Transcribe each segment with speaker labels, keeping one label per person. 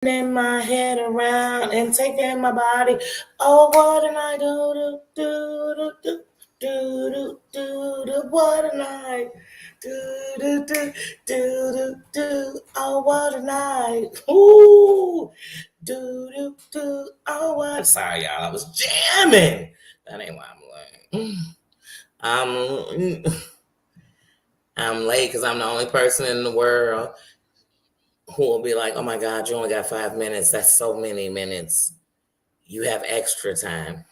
Speaker 1: Spinning my head around and taking my body. Oh, what a night, do do do do do do do. What a night, do do do do do do. Oh, what a night, ooh, do do do. Oh, what? Sorry, y'all, I was jamming. That ain't why I'm late. I'm I'm late because I'm the only person in the world who will be like, "Oh my God, you only got 5 minutes. That's so many minutes. You have extra time."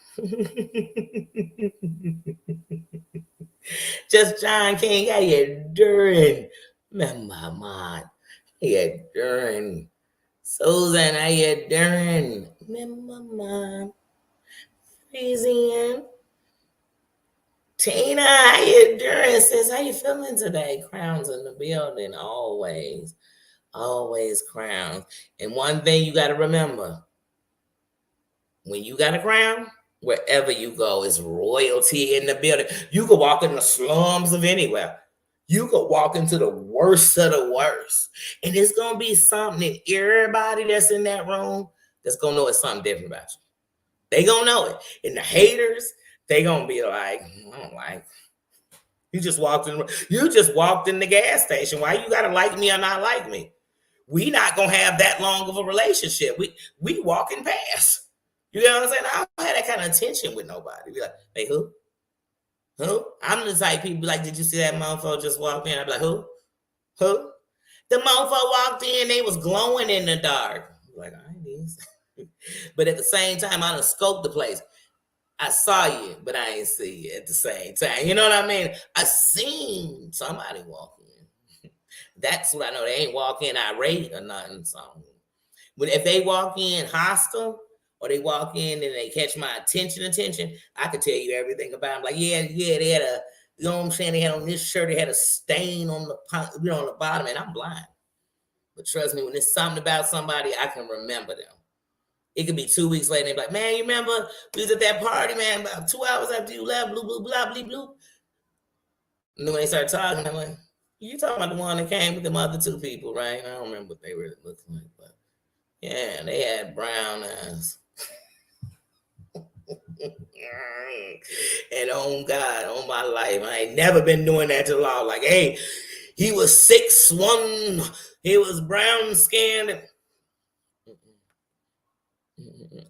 Speaker 1: Just John King, how you doing? Remember, man, how you doing? Susan, how you doing? Remember, man, Frisian. Tina, how you doing? Sis, how you feeling today? Crowns in the building, always, always crowns. And one thing you got to remember: when you got a crown, wherever you go is royalty in the building. You could walk in the slums of anywhere. You could walk into the worst of the worst. And it's gonna be something that everybody that's in that room that's gonna know it's something different about you. They gonna know it. And the haters, they gonna be like, I don't like. You just walked in the gas station. Why you gotta like me or not like me? We not gonna have that long of a relationship. We walking past. You know what I'm saying? I don't have that kind of tension with nobody. Be like, hey, who? Who? I'm the type people be like, did you see that mofo just walked in? I'd be like, who? Who? The mofo walked in, they was glowing in the dark. I'm like, I ain't these. But at the same time, I done scoped the place. I saw you, but I ain't see you at the same time. You know what I mean? I seen somebody walk in. That's what I know. They ain't walk in irate or nothing. So, but if they walk in hostile or they walk in and they catch my attention, I could tell you everything about them. Like, yeah, they had a, you know what I'm saying? They had on this shirt, they had a stain on the, on the bottom, and I'm blind. But trust me, when it's something about somebody, I can remember them. It could be 2 weeks later, and they be like, man, you remember we was at that party, man, about 2 hours after you left, blue, blue, blah, blah, blue. And then when they start talking, I'm like, you talking about the one that came with them other two people, right? I don't remember what they really looked like, but yeah, they had brown eyes. And on God, on my life, I ain't never been doing that to law. Like, hey, he was 6'1", he was brown skinned.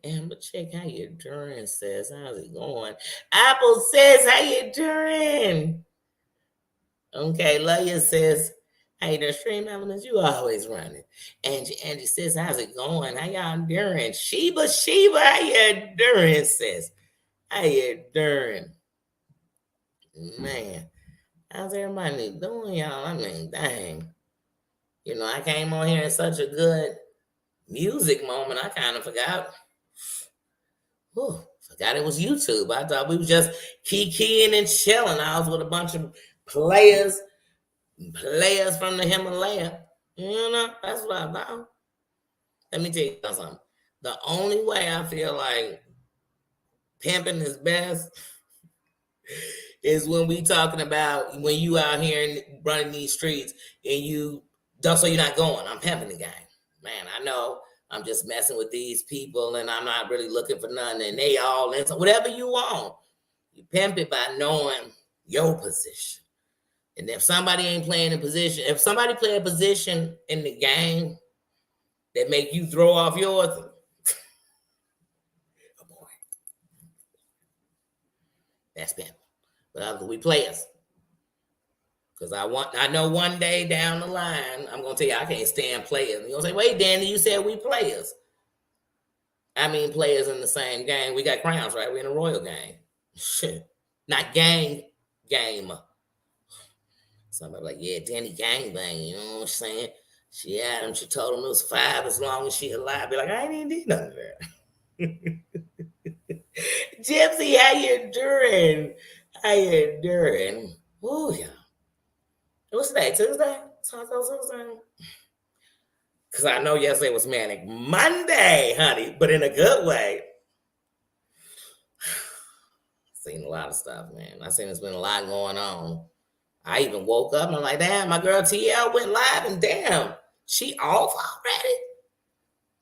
Speaker 1: Amber check, how you doing, sis? How's it going? Apple says, how you doing? Okay, love you, sis. How you doing? Stream Elements, you always running. Angie says, how's it going? How y'all doing? Sheba, how you doing, sis? How you doing? Man, how's everybody doing, y'all? I mean, dang. You know, I came on here in such a good music moment, I kind of forgot. Whew, forgot it was YouTube. I thought we was just kikiing and chilling. I was with a bunch of players from the Himalaya. You know, that's what I thought. Let me tell you something. The only way I feel like pimping is best is when we talking about when you out here and running these streets and you don't, so you're not going. I'm pimping the game. Man, I know I'm just messing with these people and I'm not really looking for nothing and they all into whatever you want. You pimp it by knowing your position. And if somebody ain't playing a position, if somebody play a position in the game that make you throw off yours, oh boy, that's pimping. But we players. Because I know one day down the line, I'm gonna tell you I can't stand players. You're gonna say, wait, Danny, you said we players. I mean players in the same game. We got crowns, right? We're in a royal game. Shit. Not game. Somebody like, yeah, Danny gang bang, you know what I'm saying? She had him, she told him it was 5 as long as she alive. Be like, I ain't even did nothing there. Gypsy, how you doing? How you doing? Oh yeah. What's today? Tuesday? Taco Tuesday? Because I know yesterday was Manic Monday, honey, but in a good way. Seen a lot of stuff, man. I seen there's been a lot going on. I even woke up and I'm like, damn, my girl TL went live and damn, she off already?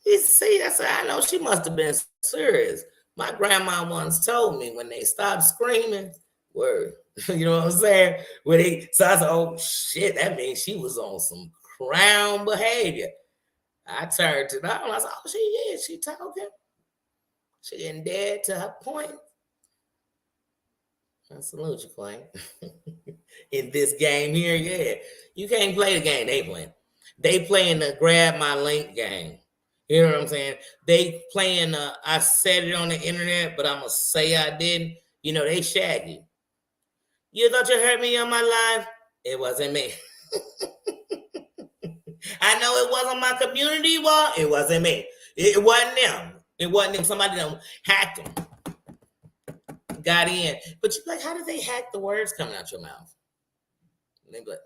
Speaker 1: See, that's I know she must have been serious. My grandma once told me when they stopped screaming, word. You know what I'm saying? When they so I said, oh shit, that means she was on some crown behavior. I turned to her and I said, oh, she is. She talking. She getting dead to her point. I salute you, Clay. In this game here, yeah. You can't play the game they playing. They playing the grab my link game. You know what I'm saying? They playing I said it on the internet, but I'm gonna say I didn't. You know, they shaggy. You thought you heard me on my live? It wasn't me. I know it wasn't my community wall. It wasn't me. It wasn't them. It wasn't them. Somebody them hacked them. Got in. But you like, how did they hack the words coming out your mouth? They like,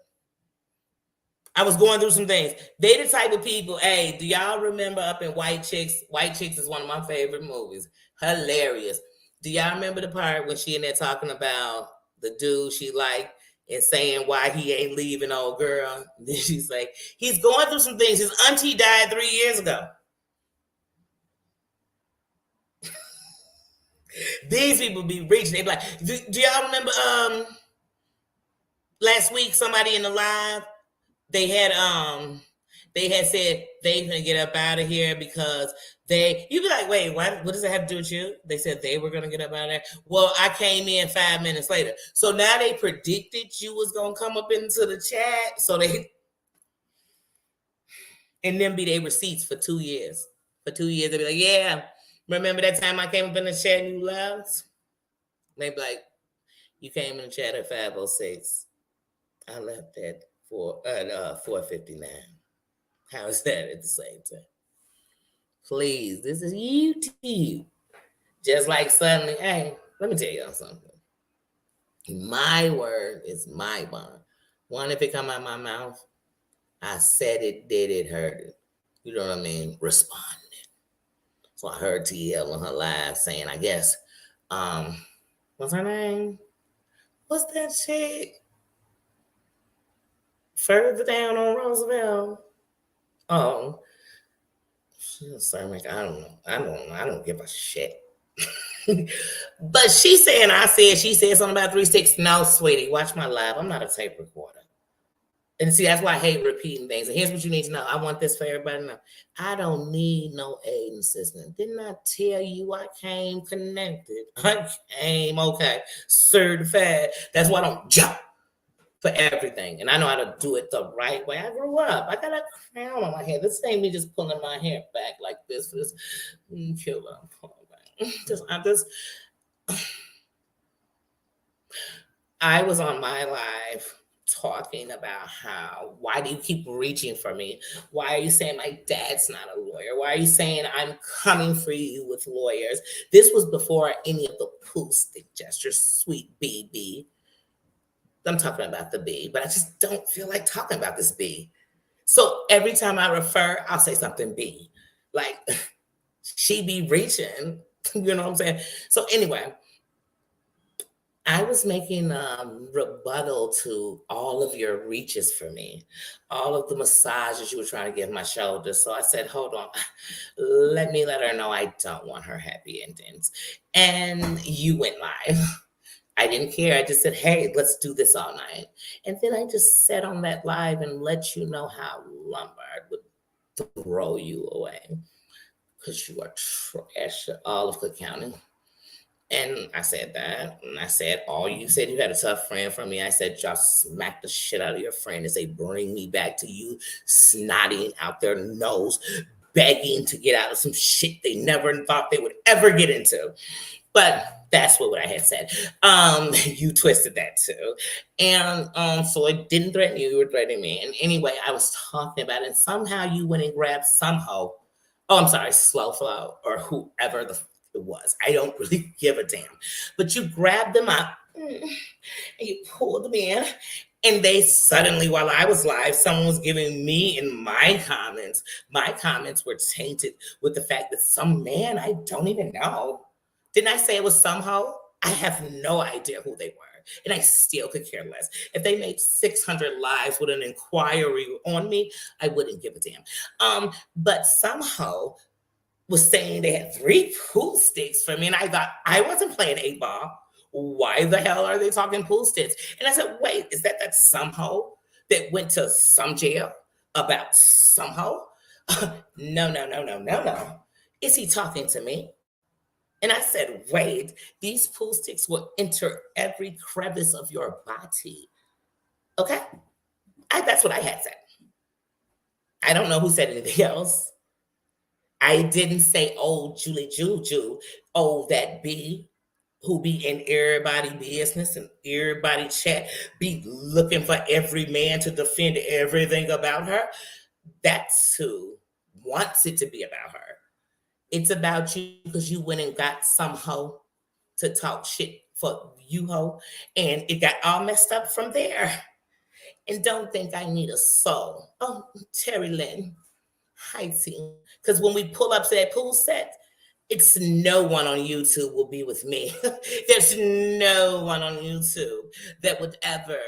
Speaker 1: I was going through some things. They the type of people, hey, do y'all remember up in White Chicks? White Chicks is one of my favorite movies. Hilarious. Do y'all remember the part when she in there talking about the dude she liked and saying why he ain't leaving old girl? Then she's like, he's going through some things. His auntie died 3 years ago. These people be reaching. They be like, do y'all remember last week somebody in the live? They had said they gonna get up out of here because you'd be like, wait, what does it have to do with you? They said they were gonna get up out of there. Well, I came in 5 minutes later. So now they predicted you was gonna come up into the chat. So and then be their receipts for 2 years. For 2 years, they be like, yeah, remember that time I came up in the chat and you left? They be like, you came in the chat at 5:06. I left at 4:59. How is that at the same time? Please, this is YouTube. Just like suddenly, hey, let me tell y'all something. My word is my bond. One, if it come out my mouth, I said it, did it, heard it. You know what I mean? Responded. So I heard TL on her live saying, I guess, what's her name? What's that chick? Further down on Roosevelt. Oh, I don't know. I don't give a shit. But she said something about 360. No, sweetie, watch my live. I'm not a tape recorder. And see, that's why I hate repeating things. And here's what you need to know. I want this for everybody to know. I don't need no aid and assistance. Didn't I tell you I came connected? I came, okay, certified. That's why I don't jump for everything. And I know how to do it the right way. I grew up. I got a crown on my head. This ain't me just pulling my hair back like this for this killer. I was on my live talking about why do you keep reaching for me? Why are you saying my dad's not a lawyer? Why are you saying I'm coming for you with lawyers? This was before any of the acoustic gestures, sweet BB. I'm talking about the B, but I just don't feel like talking about this B. So every time I refer, I'll say something B. Like, she be reaching, you know what I'm saying? So anyway, I was making a rebuttal to all of your reaches for me, all of the massages you were trying to give my shoulders. So I said, hold on, let me let her know I don't want her happy endings. And you went live. I didn't care. I just said, hey, let's do this all night. And then I just sat on that live and let you know how Lombard would throw you away because you are trash at all of Cook County. And I said that. And I said, you said you had a tough friend from me. I said, y'all smack the shit out of your friend as they bring me back to you, snotting out their nose, begging to get out of some shit they never thought they would ever get into. But that's what I had said. You twisted that too. And so it didn't threaten you, you were threatening me. And anyway, I was talking about it. And somehow you went and grabbed Slow Flow or whoever it was. I don't really give a damn. But you grabbed them up and you pulled them in. And they suddenly, while I was live, someone was giving me in my comments were tainted with the fact that some man I don't even know. Didn't I say it was some hoe? I have no idea who they were. And I still could care less. If they made 600 lives with an inquiry on me, I wouldn't give a damn. But somehow was saying they had 3 pool sticks for me. And I thought, I wasn't playing 8 ball. Why the hell are they talking pool sticks? And I said, wait, is that some hoe that went to some jail about some hoe? No. Is he talking to me? And I said, wait, these pool sticks will enter every crevice of your body. Okay? That's what I had said. I don't know who said anything else. I didn't say, oh, Julie Juju, oh, that B who be in everybody business and everybody chat, be looking for every man to defend everything about her. That's who wants it to be about her. It's about you because you went and got some hoe to talk shit for you hoe, and it got all messed up from there. And don't think I need a soul. Oh, Terry Lynn, hi team. Because when we pull up to that pool set, it's no one on YouTube will be with me. There's no one on YouTube that would ever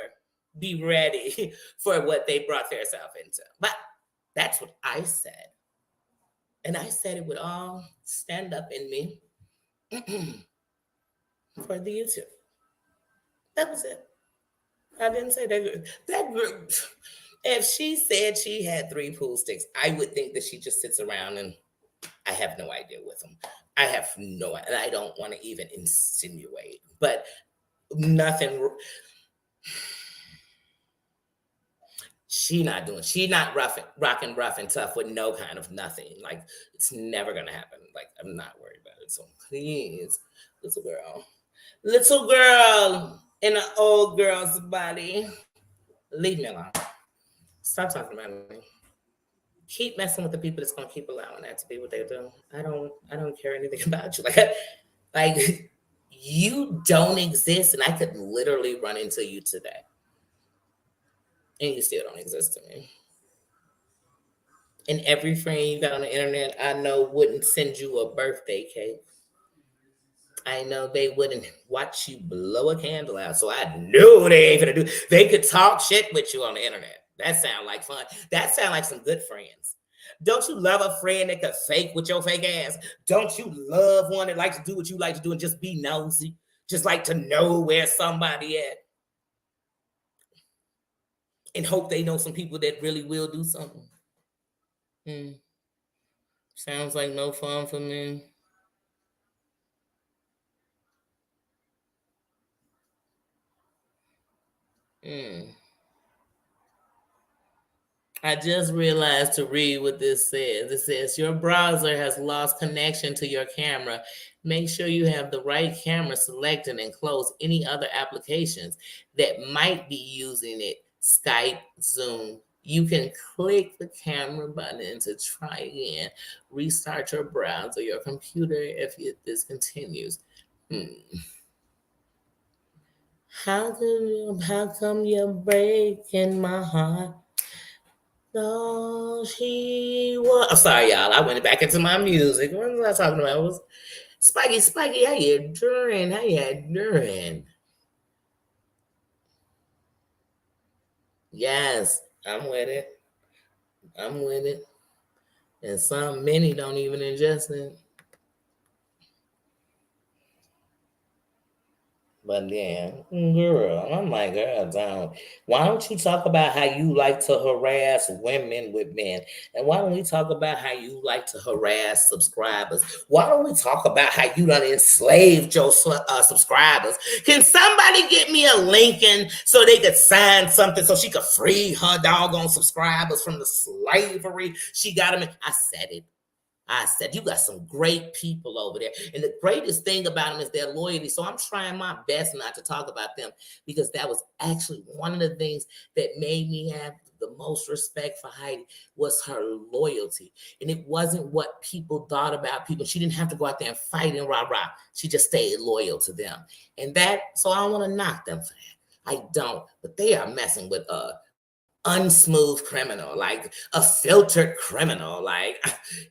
Speaker 1: be ready for what they brought themselves into. But that's what I said. And I said it would all stand up in me for the YouTube. That was it. I didn't say that. That group, if she said she had 3 pool sticks, I would think that she just sits around and I have no idea with them. I have no, and I don't want to even insinuate, but nothing. She not rocking rough and tough with no kind of nothing. Like, it's never going to happen. Like, I'm not worried about it. So please, little girl in an old girl's body, leave me alone. Stop talking about me. Keep messing with the people that's going to keep allowing that to be what they do. I don't care anything about you. Like you don't exist, and I could literally run into you today. And you still don't exist to me. And every friend you got on the internet, I know wouldn't send you a birthday cake. I know they wouldn't watch you blow a candle out. So I knew they ain't gonna do. They could talk shit with you on the internet. That sound like fun. That sound like some good friends. Don't you love a friend that could fake with your fake ass? Don't you love one that likes to do what you like to do and just be nosy? Just like to know where somebody at? And hope they know some people that really will do something. Sounds like no fun for me. I just realized to read what this says. It says your browser has lost connection to your camera. Make sure you have the right camera selected and close any other applications that might be using it. Skype, Zoom. You can click the camera button to try again. Restart your browser, your computer if this continues. How come you're breaking my heart? No, she was. I'm sorry, y'all. I went back into my music. What was I talking about? It was Spiky. How you doing? Yes, I'm with it. And many don't even ingest it. But yeah, girl, I'm like, girl, don't. Why don't you talk about how you like to harass women with men? And why don't we talk about how you like to harass subscribers? Why don't we talk about how you done enslaved your subscribers? Can somebody get me a Lincoln so they could sign something so she could free her doggone subscribers from the slavery she got them in? I said it. I said, you got some great people over there. And the greatest thing about them is their loyalty. So I'm trying my best not to talk about them because that was actually one of the things that made me have the most respect for Heidi was her loyalty. And it wasn't what people thought about people. She didn't have to go out there and fight and rah-rah. She just stayed loyal to them. And so I don't want to knock them for that. I don't. But they are messing with unsmooth criminal, like a filtered criminal. Like,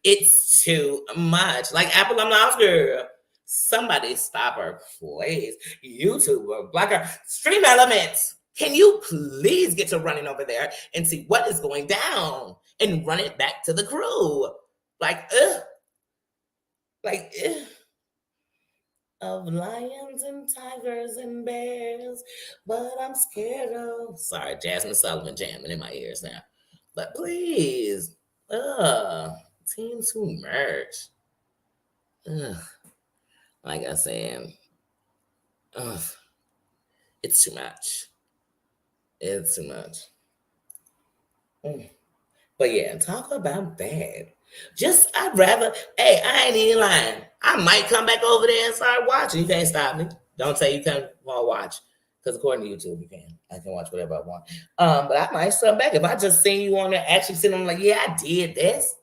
Speaker 1: it's too much. Like, Apple, I'm not girl. Somebody stop her, please. YouTuber, Blacker, Stream Elements. Can you please get to running over there and see what is going down and run it back to the crew? Like, ugh. Like, of lions and tigers and bears, but I'm scared of. Sorry, Jasmine Sullivan jamming in my ears now. But please, Team Too Merch. Ugh, like I said, ugh, it's too much. It's too much. Mm. But yeah, talk about bad. Just, I'd rather, hey, I ain't even lying. I might come back over there and start watching. You can't stop me. Don't say you can't watch. Because according to YouTube, you can. I can watch whatever I want. But I might start back. If I just seen you on there actually sitting on like, yeah, I did this.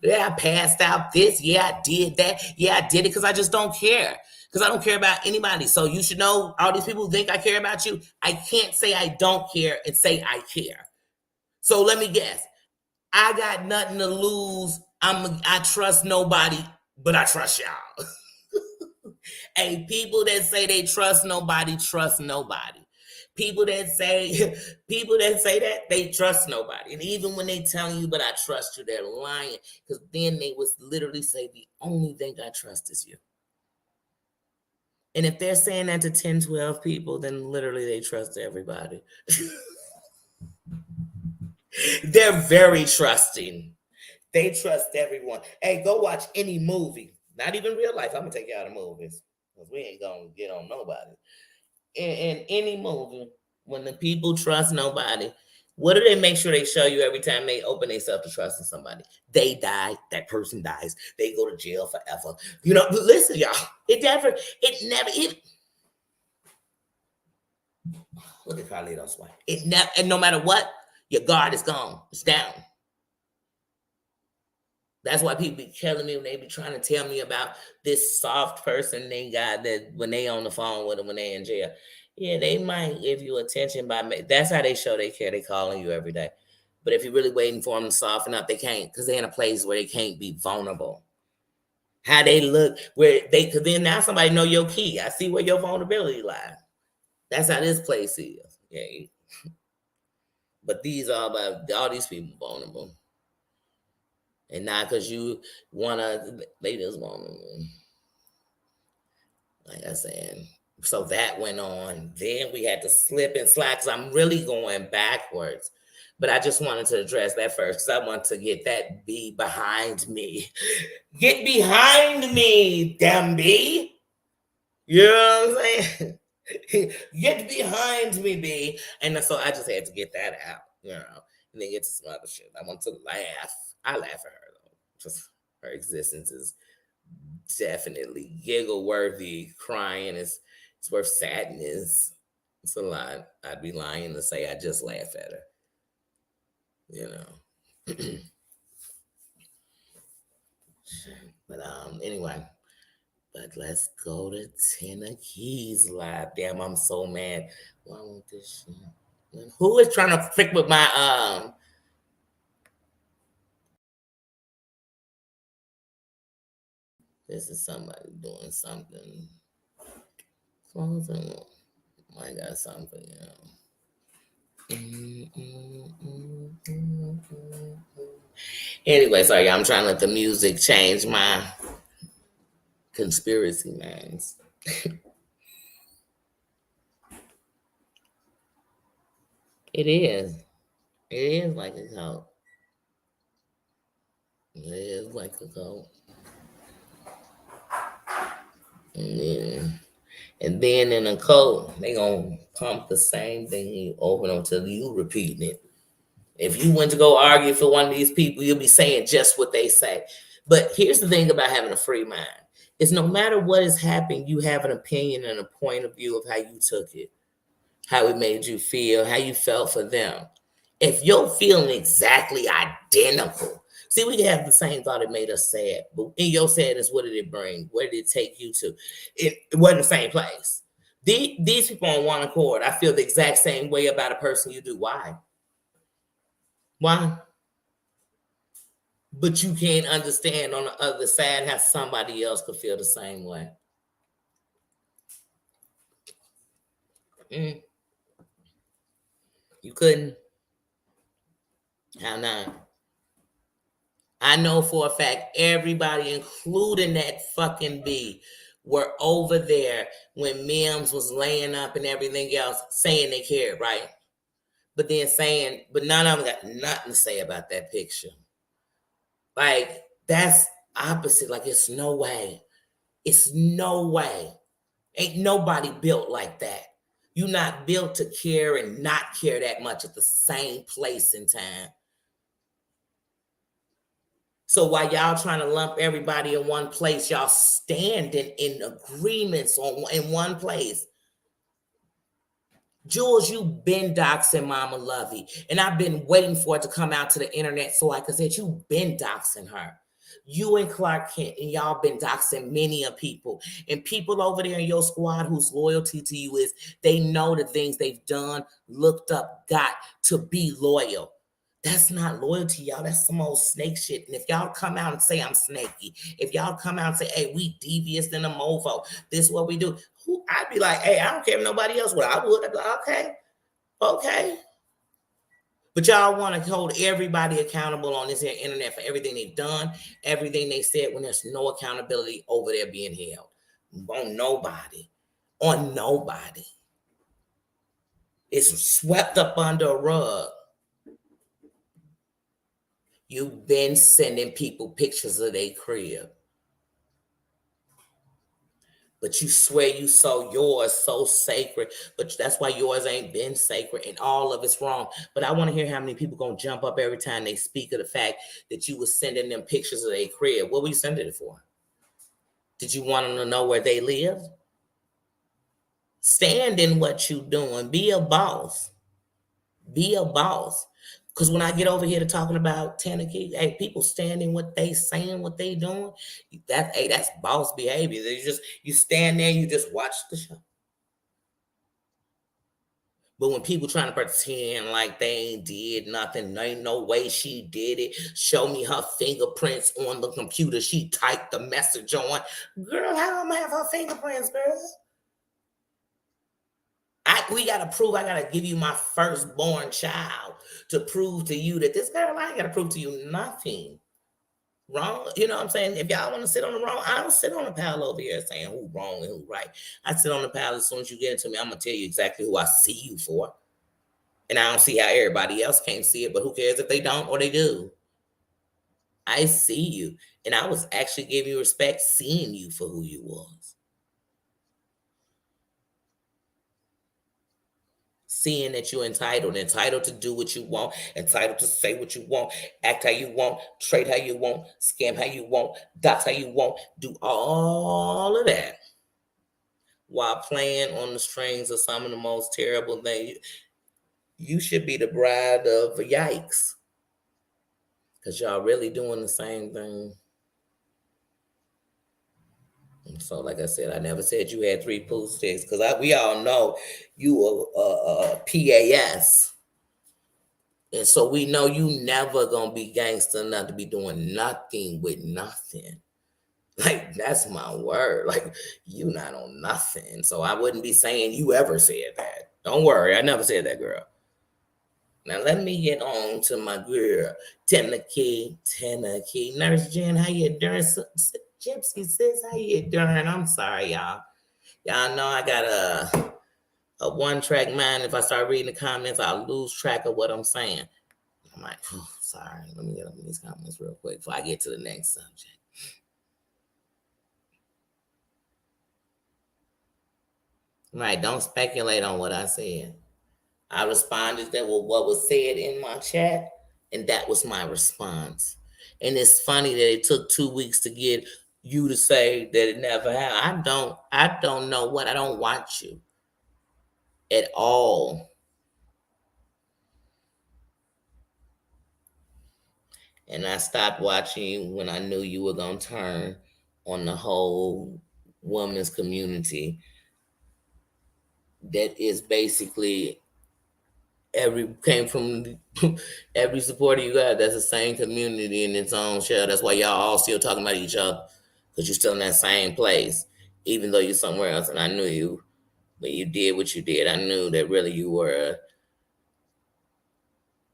Speaker 1: Yeah, I passed out this. Yeah, I did that. Yeah, I did it because I just don't care. Because I don't care about anybody. So you should know all these people who think I care about you. I can't say I don't care and say I care. So let me guess. I got nothing to lose. I trust nobody, but I trust y'all. Hey, people that say they trust nobody, trust nobody. People that say that they trust nobody. And even when they tell you, but I trust you, they're lying. Because then they would literally say the only thing I trust is you. And if they're saying that to 10, 12 people, then literally they trust everybody. They're very trusting. They trust everyone. Hey, go watch any movie. Not even real life. I'm gonna take you out of movies because we ain't gonna get on nobody. In any movie, when the people trust nobody, what do they make sure they show you every time they open themselves to trusting somebody? They die. That person dies. They go to jail forever. You know, listen, y'all. It look at Carlito's wife. It never, and no matter what, your guard is gone. It's down. That's why people be telling me when they be trying to tell me about this soft person they got that when they on the phone with them when they in jail. Yeah, they might give you attention that's how they show they care. They calling you every day. But if you're really waiting for them to soften up, they can't because they're in a place where they can't be vulnerable. How they look, where they, because then now somebody know your key. I see where your vulnerability lies. That's how this place is. Yeah. But these are about all these people vulnerable. And not because you wanna, they just vulnerable. Like I said. So that went on. Then we had to slip and slide because I'm really going backwards. But I just wanted to address that first because I want to get that B behind me. Get behind me, damn B. You know what I'm saying? Get behind me, B. And so I just had to get that out, and then get to some other shit. I want to laugh. I laugh at her, though. Just her existence is definitely giggle worthy. Crying is it's worth sadness. It's a lot. I'd be lying to say I just laugh at her. You know. But anyway. But let's go to Tina Keys live. Damn, I'm so mad. Why won't this shit? Who is trying to frick with my This is somebody doing something. I got something, Anyway, sorry, I'm trying to let the music change my conspiracy minds. It is. It is like a cult. It is like a cult. And then in a cult, they gonna pump the same thing over until you repeating it. If you went to go argue for one of these people, you'll be saying just what they say. But here's the thing about having a free mind: is no matter what is happening, you have an opinion and a point of view of how you took it, how it made you feel, how you felt for them. If you're feeling exactly identical, see, we have the same thought it made us sad, but in your sadness, what did it bring? Where did it take you to? It wasn't the same place. These people on one accord, I feel the exact same way about a person you do. Why? Why? But you can't understand on the other side how somebody else could feel the same way. Mm, you couldn't. How not? I know for a fact everybody, including that fucking B, were over there when Mims was laying up and everything else, saying they cared, right? But then saying, but none of them got nothing to say about that picture. Like, that's opposite. Like, it's no way. It's no way. Ain't nobody built like that. You're not built to care and not care that much at the same place and time. So while y'all trying to lump everybody in one place, y'all standing in agreements in one place. Jules, you been doxing Mama Lovey, and I've been waiting for it to come out to the internet so I could say you been doxing her. You and Clark Kent, and y'all been doxing many of people, and people over there in your squad whose loyalty to you is they know the things they've done, looked up, got to be loyal. That's not loyalty, y'all. That's some old snake shit. And if y'all come out and say I'm snaky, if y'all come out and say, hey, we devious than a mofo, this is what we do, I'd be like, hey, I don't care if nobody else would. I would. I'd be like, okay. But y'all want to hold everybody accountable on this here internet for everything they've done, everything they said, when there's no accountability over there being held. On nobody. On nobody. It's swept up under a rug. You've been sending people pictures of their crib. But you swear you saw yours so sacred, but that's why yours ain't been sacred, and all of it's wrong. But I want to hear how many people gonna jump up every time they speak of the fact that you was sending them pictures of their crib. What were you sending it for? Did you want them to know where they live? Stand in what you doing. Be a boss. Be a boss. Because when I get over here to talking about Tennessee, hey, people standing what they saying, what they doing, that's boss behavior. You stand there, you just watch the show. But when people trying to pretend like they ain't did nothing, there ain't no way she did it. Show me her fingerprints on the computer she typed the message on. Girl, how am I have her fingerprints, girl? We gotta prove. I gotta give you my firstborn child to prove to you that this girl. I ain't gotta prove to you nothing. Wrong, you know what I'm saying? If y'all want to sit on the wrong, I don't sit on the pile over here saying who wrong and who right. I sit on the pile as soon as you get into me. I'm gonna tell you exactly who I see you for. And I don't see how everybody else can't see it, but who cares if they don't or they do? I see you. And I was actually giving you respect seeing you for who you was. Seeing that you're entitled to do what you want, entitled to say what you want, act how you want, trade how you want, scam how you want, dox how you want, do all of that while playing on the strings of some of the most terrible things. You should be the bride of yikes. Because y'all really doing the same thing. And so, like I said, I never said you had 3 pool sticks because we all know you a PAS. And so we know you never gonna be gangster enough to be doing nothing with nothing. Like, that's my word. Like, you not on nothing. So I wouldn't be saying you ever said that. Don't worry, I never said that, girl. Now let me get on to my girl, Tennessee. Nurse Jen, how you doing? Gypsy sis, how you doing? I'm sorry, y'all. Y'all know I got a one-track mind. If I start reading the comments, I'll lose track of what I'm saying. I'm like, oh, sorry. Let me get up in these comments real quick before I get to the next subject. Right, don't speculate on what I said. I responded that with what was said in my chat, and that was my response. And it's funny that it took 2 weeks to get you to say that it never happened. I don't know what. I don't watch you at all. And I stopped watching you when I knew you were going to turn on the whole women's community that is basically came from every supporter you got. That's the same community in its own shell. That's why y'all all still talking about each other, because you're still in that same place, even though you're somewhere else. And I knew you, but you did what you did. I knew that really you were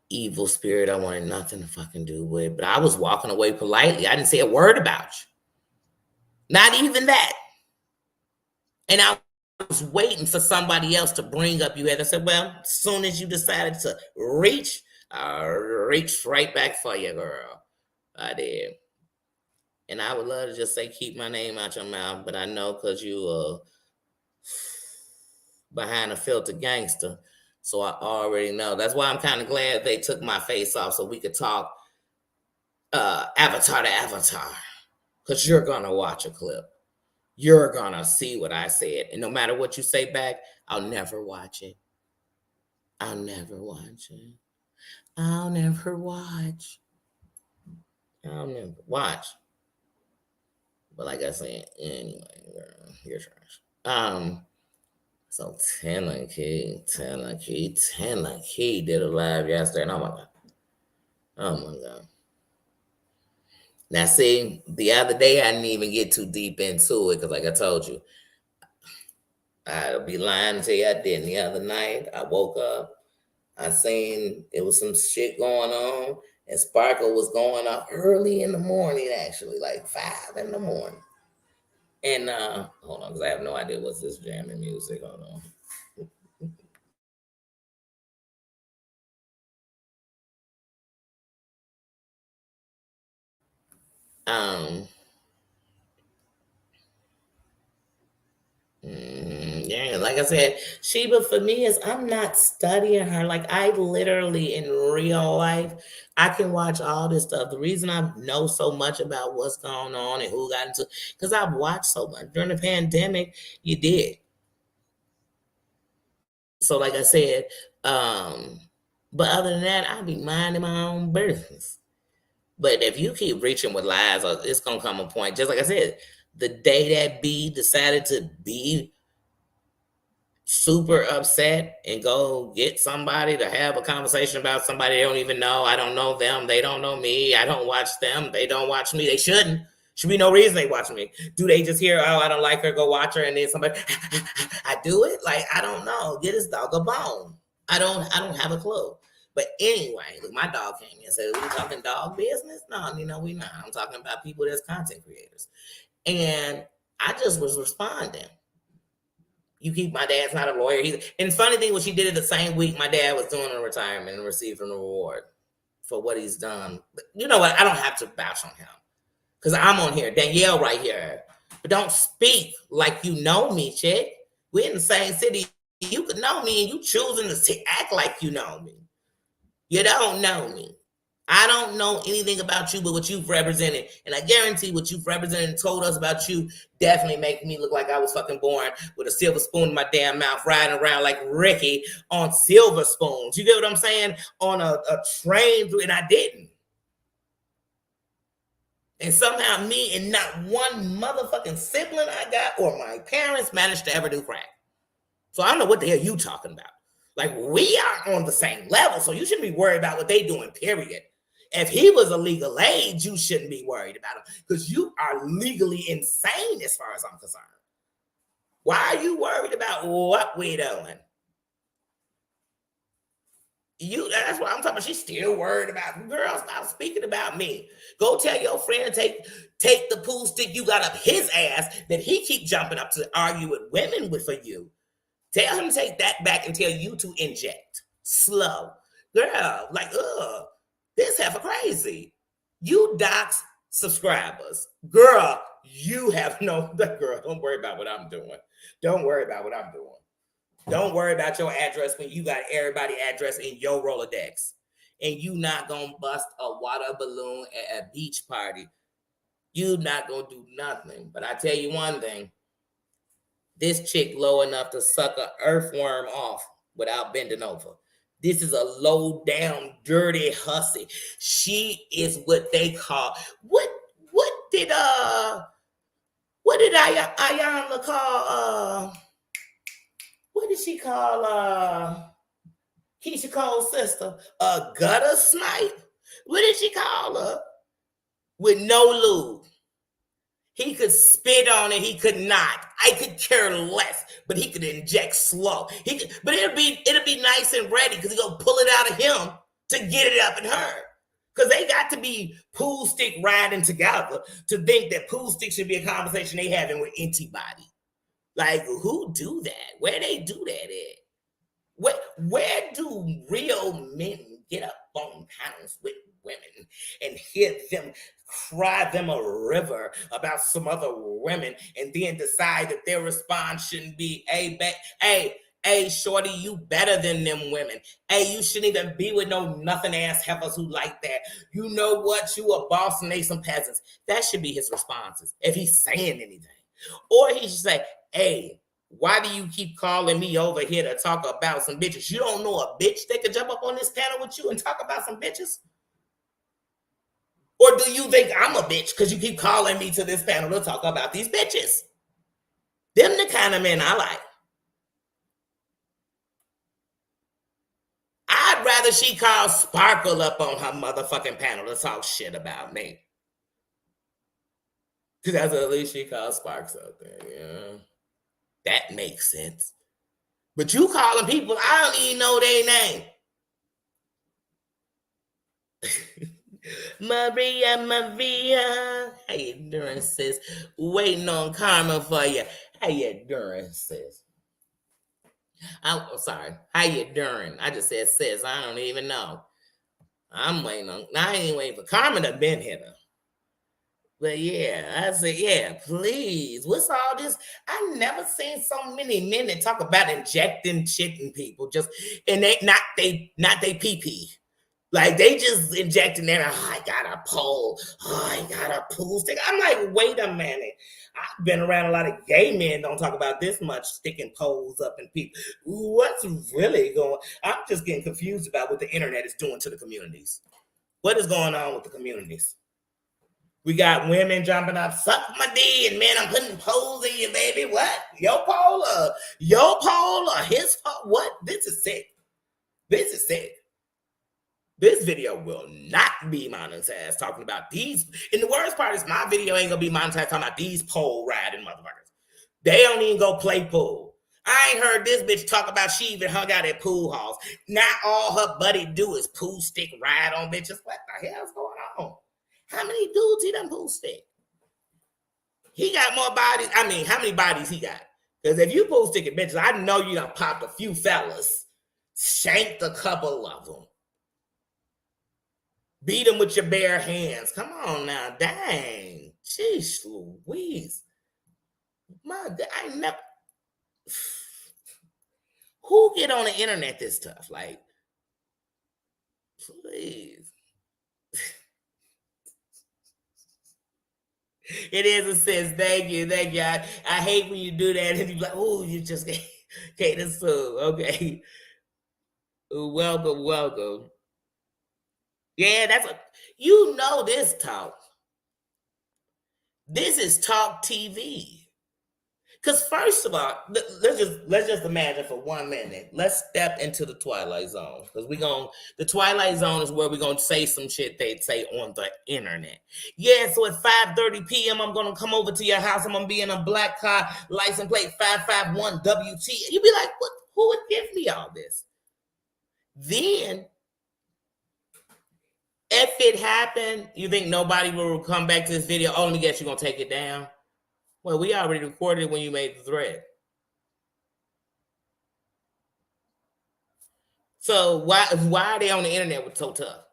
Speaker 1: evil spirit I wanted nothing to fucking do with. But I was walking away politely. I didn't say a word about you. Not even that. And I was waiting for somebody else to bring up you. And I said, well, as soon as you decided to reach, I reached right back for you, girl. I did. And I would love to just say, keep my name out your mouth. But I know because you behind a filter gangster. So I already know. That's why I'm kind of glad they took my face off so we could talk avatar to avatar. Because you're going to watch a clip. You're going to see what I said. And no matter what you say back, I'll never watch it. I'll never watch it. I'll never watch. I'll never watch. But like I said, anyway, girl, you're trash. So Tanner Key did a live yesterday. And oh my God. Now, see, the other day I didn't even get too deep into it because, like I told you, I'd be lying to tell you I didn't. The other night, I woke up, I seen it was some shit going on, and Sparkle was going off early in the morning, actually, like 5 in the morning. And hold on, because I have no idea what's this jamming music. Hold on. Yeah, like I said, Sheba for me is I'm not studying her. Like I literally in real life, I can watch all this stuff. The reason I know so much about what's going on and who got into because I've watched so much during the pandemic. You did. So like I said, but other than that, I'll be minding my own business. But if you keep reaching with lies, it's gonna come a point. Just like I said, the day that B decided to be super upset and go get somebody to have a conversation about somebody they don't even know. I don't know them. They don't know me. I don't watch them. They don't watch me. They shouldn't. Should be no reason they watch me. Do they just hear, oh, I don't like her, go watch her, and then somebody, I do it? Like, I don't know. Get his dog a bone. I don't have a clue. But anyway, look, my dog came in and said, we talking dog business? No, we not. I'm talking about people that's content creators. And I just was responding. You keep my dad's not a lawyer. And the funny thing was she did it the same week my dad was doing a retirement and receiving a reward for what he's done. But you know what? I don't have to vouch on him because I'm on here, Danielle right here. But don't speak like you know me, chick. We're in the same city. You could know me and you choosing to act like you know me. You don't know me. I don't know anything about you but what you've represented. And I guarantee what you've represented and told us about you definitely make me look like I was fucking born with a silver spoon in my damn mouth, riding around like Ricky on silver spoons. You get what I'm saying? On a train, and I didn't. And somehow me and not one motherfucking sibling I got or my parents managed to ever do crack. So I don't know what the hell you talking about. Like, we are on the same level, so you shouldn't be worried about what they doing, period. If he was a legal age, you shouldn't be worried about him because you are legally insane as far as I'm concerned. Why are you worried about what we're doing? That's what I'm talking about. She's still worried about girls. Stop speaking about me. Go tell your friend take the pool stick you got up his ass that he keep jumping up to argue with women with for you. Tell him to take that back and tell you to inject. Slow. Girl, like, this heifer crazy. You dox subscribers. Girl, you have no, girl, don't worry about what I'm doing. Don't worry about what I'm doing. Don't worry about your address when you got everybody address in your Rolodex. And you not going to bust a water balloon at a beach party. You not going to do nothing. But I tell you one thing. This chick low enough to suck an earthworm off without bending over. This is a low down, dirty hussy. She is what they call what did Ayanna call what did she call Keisha Cole's sister? A gutter snipe? What did she call her? With no lube. He could spit on it. He could not. I could care less. But he could inject slow. But it'll be nice and ready because he's gonna pull it out of him to get it up and heard. Because they got to be pool stick riding together to think that pool stick should be a conversation they having with anybody. Like, who do that? Where they do that at? Where do real men get up on panels with women and hear them cry them a river about some other women and then decide that their response shouldn't be, hey, shorty, you better than them women. Hey, you shouldn't even be with no nothing ass heifers who like that. You know what? You a boss and they some peasants. That should be his responses if he's saying anything. Or he should say, hey, why do you keep calling me over here to talk about some bitches? You don't know a bitch that could jump up on this panel with you and talk about some bitches? Or do you think I'm a bitch because you keep calling me to this panel to talk about these bitches? Them the kind of men I like. I'd rather she call Sparkle up on her motherfucking panel to talk shit about me. Because at least she called Sparks up there, yeah. That makes sense. But you calling people, I don't even know their name. Maria. How you doing, sis? Waiting on Karma for you. How you doing, sis? I'm sorry. How you doing? I just said sis. I don't even know. I'm waiting on. I ain't waiting for Karma to been here though. But yeah, I said, yeah, please. What's all this? I never seen so many men that talk about injecting shit in people. Just and they not they pee. Like they just injecting there. Oh, I got a pole. Oh, I got a pool stick. I'm like, wait a minute. I've been around a lot of gay men. Don't talk about this much sticking poles up in people. What's really going? I'm just getting confused about what the internet is doing to the communities. What is going on with the communities? We got women jumping up, suck my D, and man, I'm putting poles in you, baby. What? Your pole or his pole? What? This is sick. This is sick. This video will not be monetized talking about these. And the worst part is my video ain't gonna be monetized talking about these pole riding motherfuckers. They don't even go play pool. I ain't heard this bitch talk about she even hung out at pool halls. Not all her buddy do is pool stick ride on bitches. What the hell's going on? How many dudes he done pool stick? He got more bodies. I mean, how many bodies he got? Because if you pool sticking bitches, I know you done popped a few fellas. Shanked a couple of them. Beat them with your bare hands. Come on now. Dang. Jeez Louise. My God, I never. Who get on the internet this tough? Like, please. It is a sense. Thank you. I hate when you do that and you're like, oh, you just okay, this so okay. Welcome. Yeah, that's a this talk. This is talk TV. Because first of all, let's just imagine for 1 minute. Let's step into the Twilight Zone. Because the Twilight Zone is where we're gonna say some shit they'd say on the internet. Yeah, so at 5:30 p.m. I'm gonna come over to your house. I'm gonna be in a black car, license plate 551 WT. You'd be like, what? Who would give me all this? Then, if it happened, you think nobody will come back to this video? Oh, let me guess, you're gonna take it down. Well, we already recorded it when you made the thread. So why are they on the internet with so tough?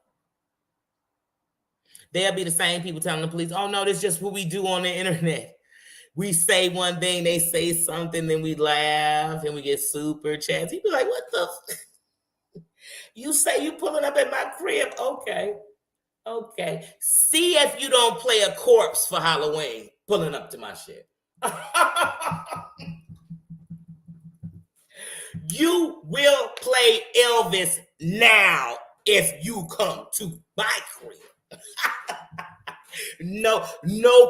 Speaker 1: They'll be the same people telling the police, oh no, this is just what we do on the internet. We say one thing, they say something, then we laugh and we get super chats. You'd be like, what the? You say you pulling up at my crib? Okay. See if you don't play a corpse for Halloween pulling up to my shit. You will play Elvis now if you come to my crib. No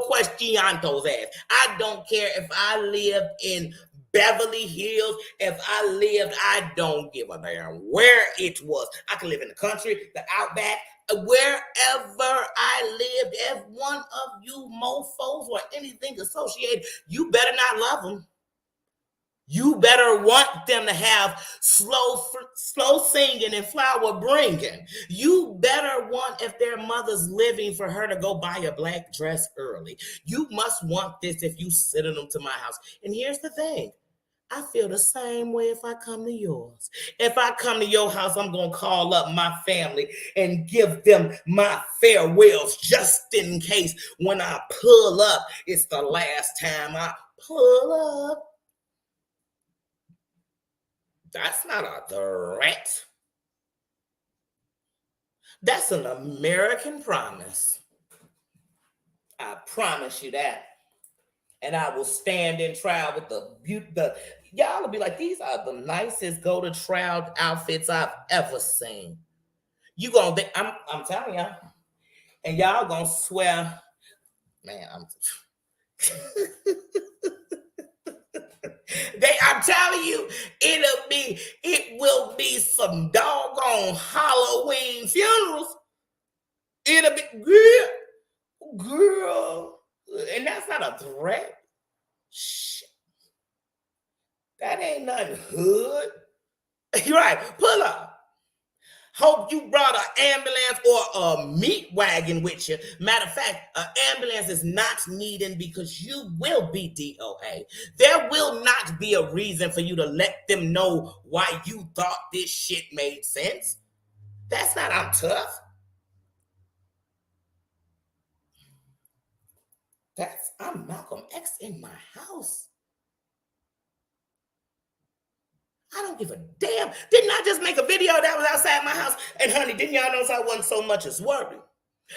Speaker 1: questionantos ass. I don't care if I lived in Beverly Hills. If I don't give a damn where it was. I could live in the country, the outback, wherever I lived. If one of you mofos or anything associated, you better not love them. You better want them to have slow singing and flower bringing. You better want, if their mother's living, for her to go buy a black dress early. You must want this if you send them to my house. And here's the thing. I feel the same way if I come to yours. If I come to your house, I'm going to call up my family and give them my farewells just in case when I pull up, it's the last time I pull up. That's not a threat. That's an American promise. I promise you that. And I will stand in trial with the y'all will be like, these are the nicest go to trial outfits I've ever seen. You gonna think I'm telling y'all, and y'all gonna swear, man. I'm telling you, it will be some doggone Halloween funerals. It'll be girl, and that's not a threat. Shit. That ain't nothing hood. You're right. Pull up. Hope you brought an ambulance or a meat wagon with you. Matter of fact, an ambulance is not needed because you will be DOA. There will not be a reason for you to let them know why you thought this shit made sense. That's not I'm tough. I'm Malcolm X in my house. I don't give a damn. Didn't I just make a video that was outside my house? And honey, didn't y'all notice I wasn't so much as worried?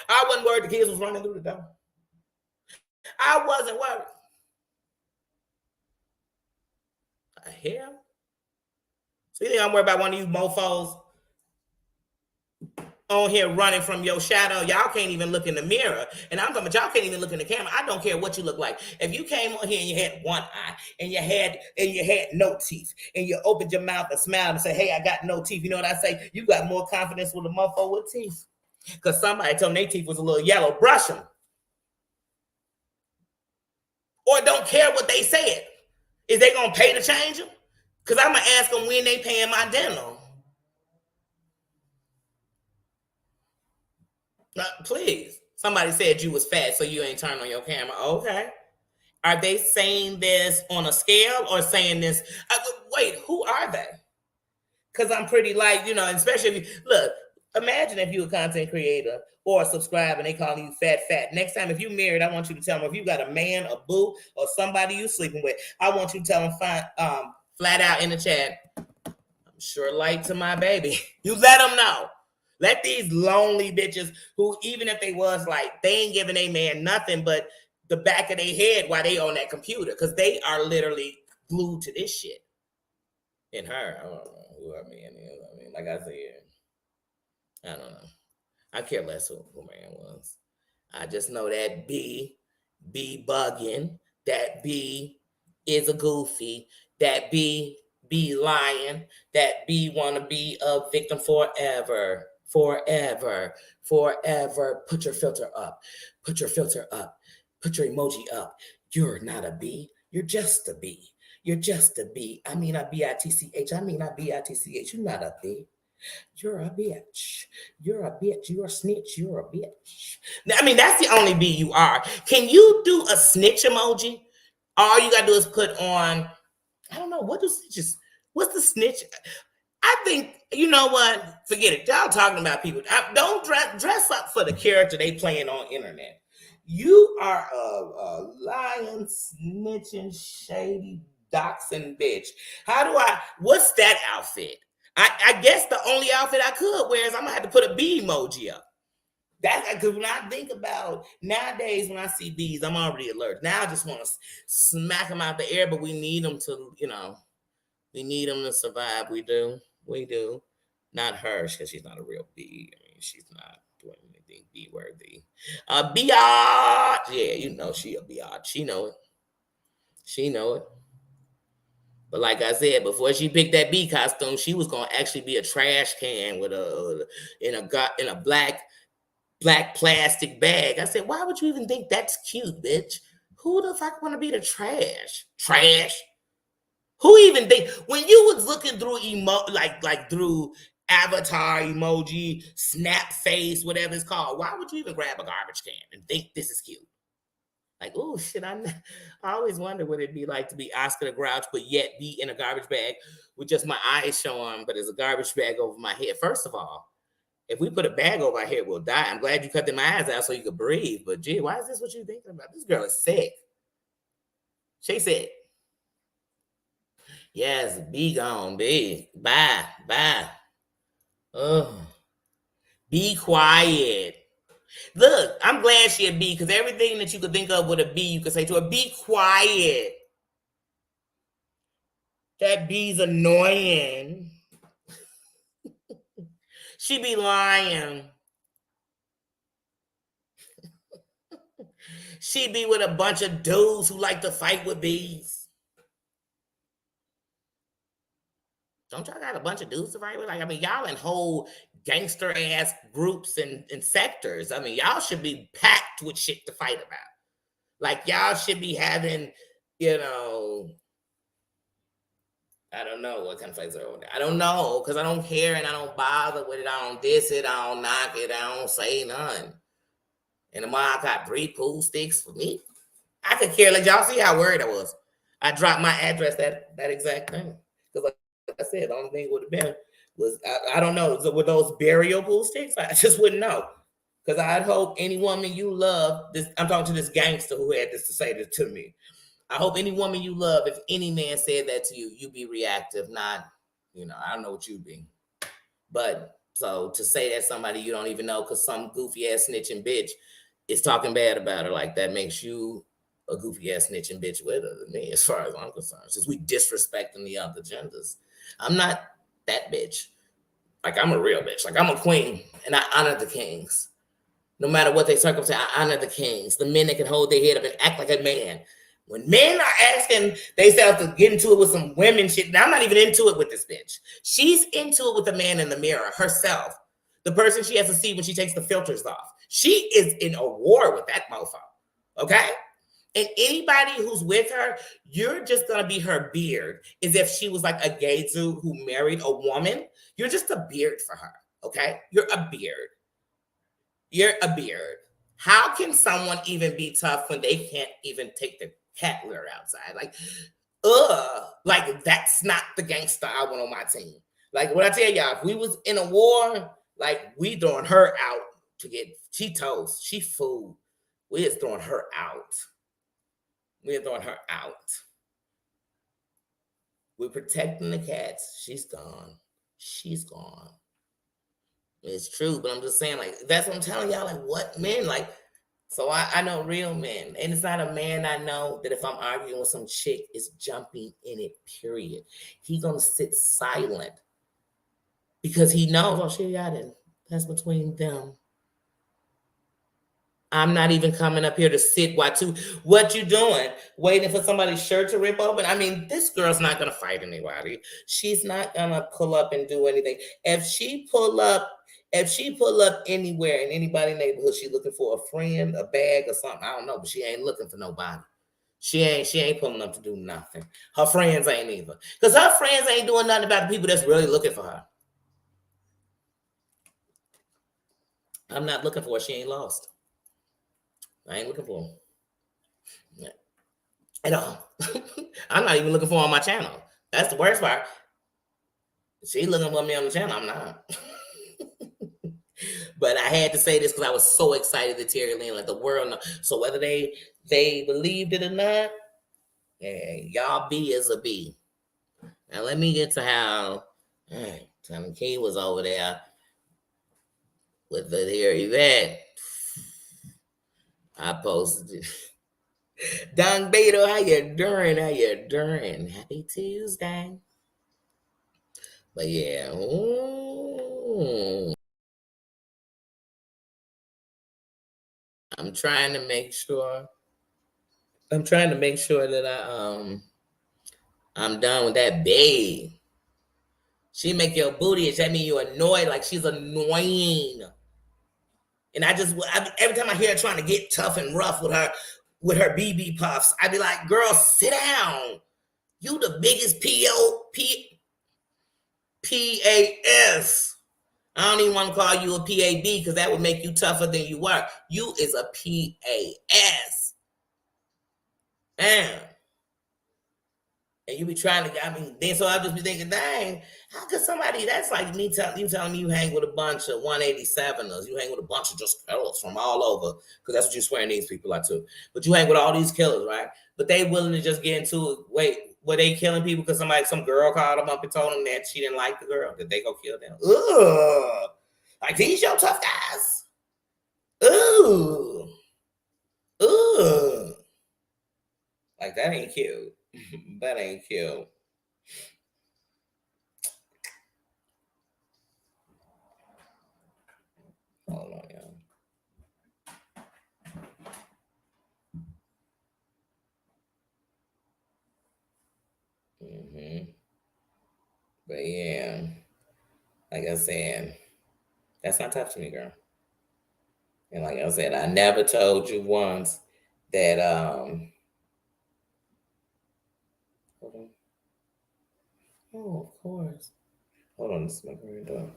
Speaker 1: I wasn't worried the kids was running through the door. I wasn't worried. The hell? So you think I'm worried about one of you mofos on here running from your shadow? Y'all can't even look in the mirror. And I'm talking about y'all can't even look in the camera. I don't care what you look like. If you came on here and you had one eye and you had no teeth and you opened your mouth and smiled and said, hey, I got no teeth. You know what I say? You got more confidence with a mofo with teeth. Because somebody told me their teeth was a little yellow. Brush them. Or don't care what they said. Is they going to pay to change them? Because I'm going to ask them when they paying my dental. Please. Somebody said you was fat, so you ain't turned on your camera. Okay. Are they saying this on a scale or saying this? Wait, who are they? Because I'm pretty especially if you, look, imagine if you're a content creator or a subscriber and they call you fat. Next time, if you're married, I want you to tell them if you got a man, a boo, or somebody you sleeping with, I want you to tell them flat out in the chat, I'm sure light to my baby. You let them know. Let these lonely bitches who, even if they was they ain't giving a man nothing but the back of their head while they on that computer, because they are literally glued to this shit. And her, I don't know who her man is. I mean, like I said, I don't know. I care less who man was. I just know that B bugging, that B is a goofy, that B lying, that B want to be a victim forever. Put your filter up. Put your emoji up. You're not a B. You're just a B. You're just a B. I mean, a B-I-T-C-H. I mean, a B-I-T-C-H. You're not a B. You're a bitch. You're a bitch. You're a snitch. You're a bitch. I mean, that's the only B you are. Can you do a snitch emoji? All you got to do is put on, I don't know, what's the snitch? I think, you know what? Forget it. Y'all talking about people. Don't dress up for the character they playing on internet. You are a lying, snitching, shady, doxing bitch. What's that outfit? I guess the only outfit I could wear is I'm going to have to put a bee emoji up. That's because when I think about nowadays, when I see bees, I'm already alert. Now I just want to smack them out the air, but we need them to, we need them to survive. We do. Not her, because she's not a real bee. I mean, she's not doing anything bee worthy. Biatch. Yeah, she a biatch. She know it. But like I said, before she picked that bee costume, she was gonna actually be a trash can with in a black plastic bag. I said, why would you even think that's cute, bitch? Who the fuck want to be the trash? Trash. Who even think when you was looking through like through avatar emoji, snap face, whatever it's called, why would you even grab a garbage can and think this is cute? Like, oh shit, I always wonder what it'd be like to be Oscar the Grouch, but yet be in a garbage bag with just my eyes showing, but there's a garbage bag over my head. First of all, if we put a bag over our head, we'll die. I'm glad you cut my eyes out so you could breathe. But gee, why is this what you're thinking about? This girl is sick. She said, yes, be gone, be. Bye, bye. Oh, be quiet. Look, I'm glad she a B because everything that you could think of with a B, you could say to her, be quiet. That B's annoying. She be lying. She be with a bunch of dudes who like to fight with bees. Don't y'all got a bunch of dudes to fight with? Like, I mean, y'all in whole gangster ass groups and sectors. I mean, y'all should be packed with shit to fight about. Like, y'all should be having, you know, I don't know what kind of fights are over there. I don't know because I don't care and I don't bother with it. I don't diss it. I don't knock it. I don't say none. And the mom got 3 pool sticks for me. I could care. Like, y'all see how worried I was. I dropped my address that exact thing. Because like I said, the only thing would have been was, I don't know, with those burial pool sticks? I just wouldn't know. Because I'd hope any woman you love, this, I'm talking to this gangster who had this to say this to me. I hope any woman you love, if any man said that to you, you be reactive, not, I don't know what you be. But so to say that somebody you don't even know because some goofy ass snitching bitch is talking bad about her, like that makes you a goofy ass snitching bitch with her than me, as far as I'm concerned. Since we disrespecting the other genders. I'm not that bitch. Like, I'm a real bitch. Like, I'm a queen, and I honor the kings. No matter what they circumstance, I honor the kings, the men that can hold their head up and act like a man. When men are asking themselves to get into it with some women shit, and I'm not even into it with this bitch. She's into it with the man in the mirror herself. The person she has to see when she takes the filters off. She is in a war with that mofo. Okay? And anybody who's with her, you're just going to be her beard. As if she was like a gay dude who married a woman. You're just a beard for her. Okay? You're a beard. You're a beard. How can someone even be tough when they can't even take the cat litter outside? Like that's not the gangster I want on my team. Like what I tell y'all, if we was in a war, like we throwing her out to get, she toast, she food. We is throwing her out. We're throwing her out. We're protecting the cats. She's gone. She's gone. It's true, but I'm just saying, like, that's what I'm telling y'all. Like, what men? Like, so I know real men. And it's not a man I know that if I'm arguing with some chick is jumping in it, period. He gonna sit silent because he knows, oh shit, y'all didn't. That's between them. I'm not even coming up here to sit what you doing? Waiting for somebody's shirt to rip open? I mean, this girl's not gonna fight anybody. She's not gonna pull up and do anything. If she pull up anywhere in anybody's neighborhood, she looking for a friend, a bag, or something. I don't know, but she ain't looking for nobody. She ain't pulling up to do nothing. Her friends ain't either. Because her friends ain't doing nothing about the people that's really looking for her. I'm not looking for her. She ain't lost. I ain't looking for her. Yeah. At all. I'm not even looking for her on my channel. That's the worst part. She looking for me on the channel. I'm not. But I had to say this because I was so excited that Terry Lynn let the world know. So whether they believed it or not, hey, y'all B is a B. Now let me get to how Tommy King was over there with the here event. I posted it. Don Beto, how you doing? How you doing? Happy Tuesday. But yeah. Ooh. I'm trying to make sure that I'm done with that babe. She make your booty itch. That mean you annoyed, like she's annoying. And every time I hear her trying to get tough and rough with her BB puffs, I be like, girl, sit down. You the biggest PAS. I don't even want to call you a PAB because that would make you tougher than you are. You is a PAS. Damn. And you be trying to, then so I'll just be thinking, dang, how could somebody, that's like me telling me you hang with a bunch of 187ers, you hang with a bunch of just killers from all over, because that's what you're swearing these people are too. But you hang with all these killers, right? But they willing to just get into it. Wait, were they killing people because some girl called them up and told them that she didn't like the girl? Did they go kill them? Ugh. Like, these your tough guys? Ooh. Ooh. Like, that ain't cute. That ain't cute. Hold on, y'all. But yeah, like I said, that's not tough to me, girl. And like I said, I never told you once that hold on. Oh, of course. Hold on, this is my granddaughter.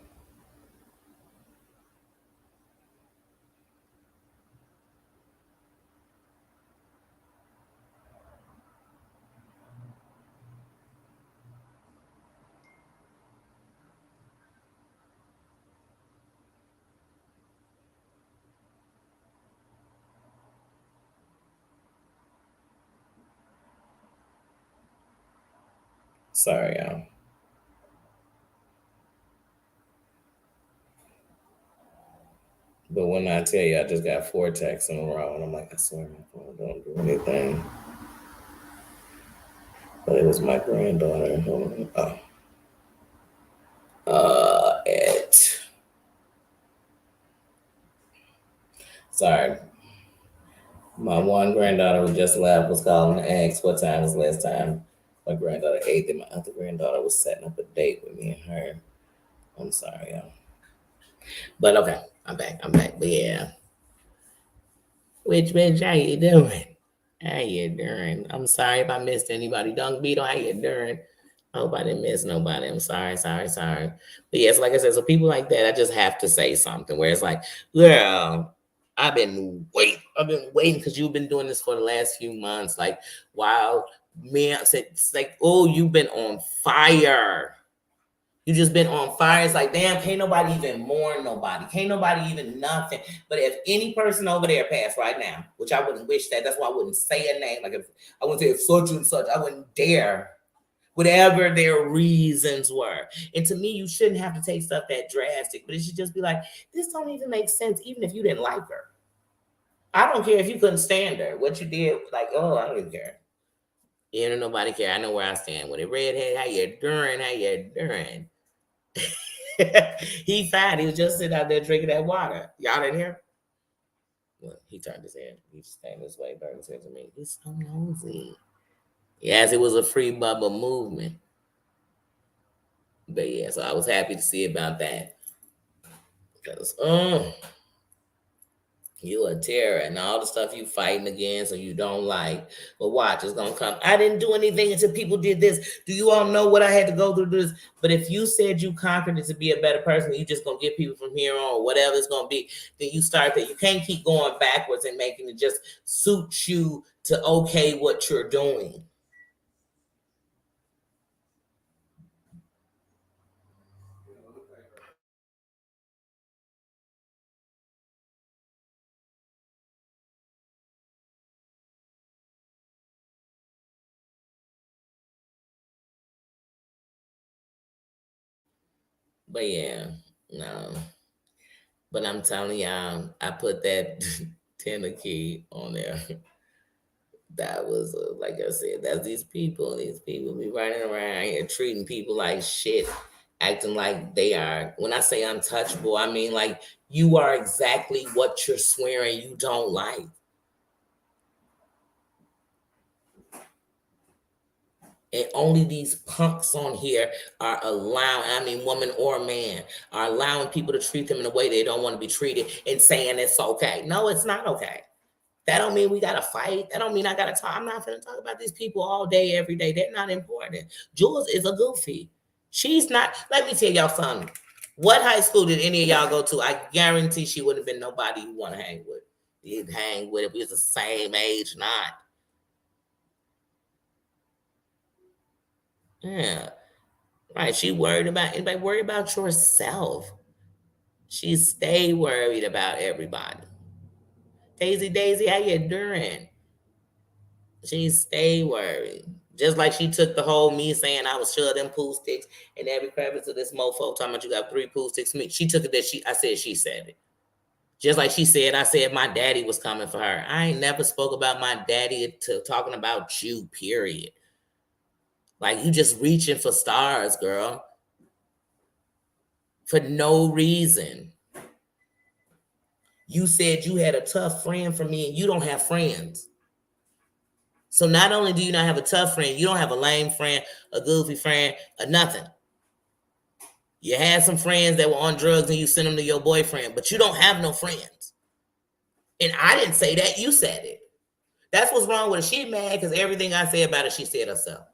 Speaker 1: Sorry, y'all. But when I tell you I just got 4 texts in a row, and I'm like, I swear my phone don't do anything. But it was my granddaughter. It. Sorry. My one granddaughter who just left was calling to ask what time was last time my granddaughter ate, and my other granddaughter was setting up a date with me and her. I'm sorry, y'all. But okay, I'm back. But yeah. Which bitch, how you doing? How you doing? I'm sorry if I missed anybody. Dunk Beetle, how you doing? I hope I didn't miss nobody. I'm sorry. But yes, like I said, so people like that, I just have to say something where it's like, girl, I've been waiting because you've been doing this for the last few months. Like, wow, man, it's like, oh, you've been on fire. You just been on fire. It's like, damn, can't nobody even mourn nobody. Can't nobody even nothing. But if any person over there passed right now, which I wouldn't wish that, that's why I wouldn't say a name. Like if I wouldn't say if such and such, I wouldn't dare. Whatever their reasons were. And to me, you shouldn't have to take stuff that drastic, but it should just be like, this don't even make sense, even if you didn't like her. I don't care if you couldn't stand her. What you did, like, oh, I don't even care. You know, nobody care. I know where I stand with it. Redhead, how you doing? How you doing? He fine. He was just sitting out there drinking that water. Y'all didn't hear? Well, he turned his head. He just came this way, turned his head to me. He's so nosy. Yes, it was a free bubble movement. But yeah, so I was happy to see about that. Because you a terror and all the stuff you fighting against or you don't like. But watch, it's gonna come. I didn't do anything until people did this. Do you all know what I had to go through this? But if you said you conquered it to be a better person, you just gonna get people from here on or whatever it's gonna be, then you start that. You can't keep going backwards and making it just suit you to okay what you're doing. But yeah, no. But I'm telling y'all, I put that tenor key on there. That was like I said, that's these people. These people be running around here treating people like shit, acting like they are. When I say untouchable, I mean like you are exactly what you're swearing you don't like. And only these punks on here are allowing, I mean, woman or man, are allowing people to treat them in a way they don't want to be treated and saying it's okay. No, it's not okay. That don't mean we gotta fight. That don't mean I gotta talk. I'm not gonna talk about these people all day, every day. They're not important. Jules is a goofy. She's not. Let me tell y'all something. What high school did any of y'all go to? I guarantee she would have been nobody you want to hang with. You'd hang with if we was the same age, not. Yeah. Right. She worried about anybody. Worry about yourself. She stay worried about everybody. Daisy, how you doing? She stay worried. Just like she took the whole me saying I was sure them pool sticks and every crevice of this mofo talking about you got 3 pool sticks. Me, she took it that she said it. Just like she said, I said my daddy was coming for her. I ain't never spoke about my daddy to talking about you, period. Like you just reaching for stars, girl. For no reason. You said you had a tough friend for me and you don't have friends. So not only do you not have a tough friend, you don't have a lame friend, a goofy friend, or nothing. You had some friends that were on drugs and you sent them to your boyfriend, but you don't have no friends. And I didn't say that, you said it. That's what's wrong with her. She mad because everything I say about her, she said herself.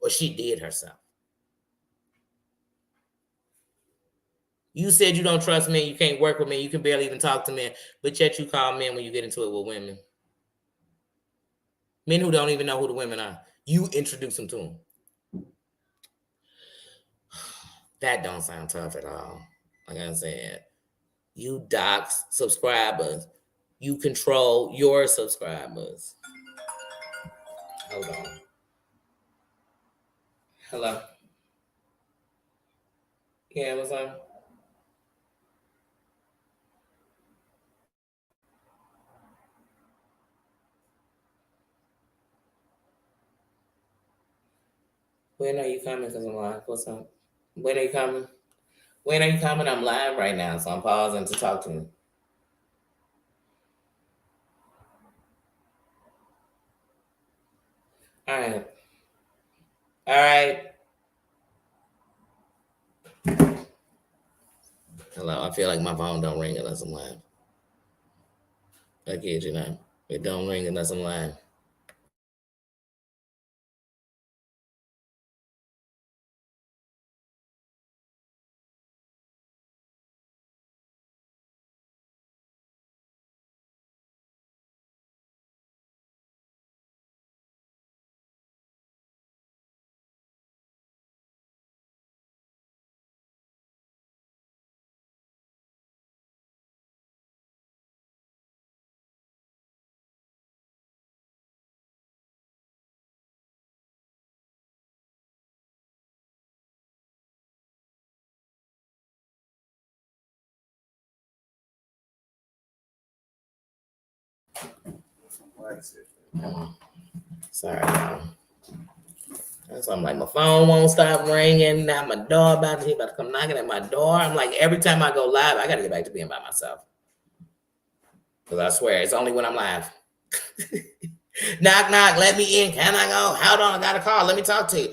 Speaker 1: Or she did herself. You said you don't trust men, you can't work with men, you can barely even talk to men, but yet you call men when you get into it with women. Men who don't even know who the women are. You introduce them to them. That don't sound tough at all. Like I said, you dox subscribers. You control your subscribers. Hold on. Hello. Yeah, what's up? When are you coming? Because I'm live. What's up? When are you coming? When are you coming? I'm live right now, so I'm pausing to talk to you. All right. All right. Hello. I feel like my phone don't ring unless I'm live. I kid you not. It don't ring unless I'm live. Sorry, y'all. So I'm like, my phone won't stop ringing. Now my door about to come knocking at my door. I'm like, every time I go live, I got to get back to being by myself. Because I swear, it's only when I'm live. Knock, knock, let me in. Can I go? Hold on, I got a call. Let me talk to you.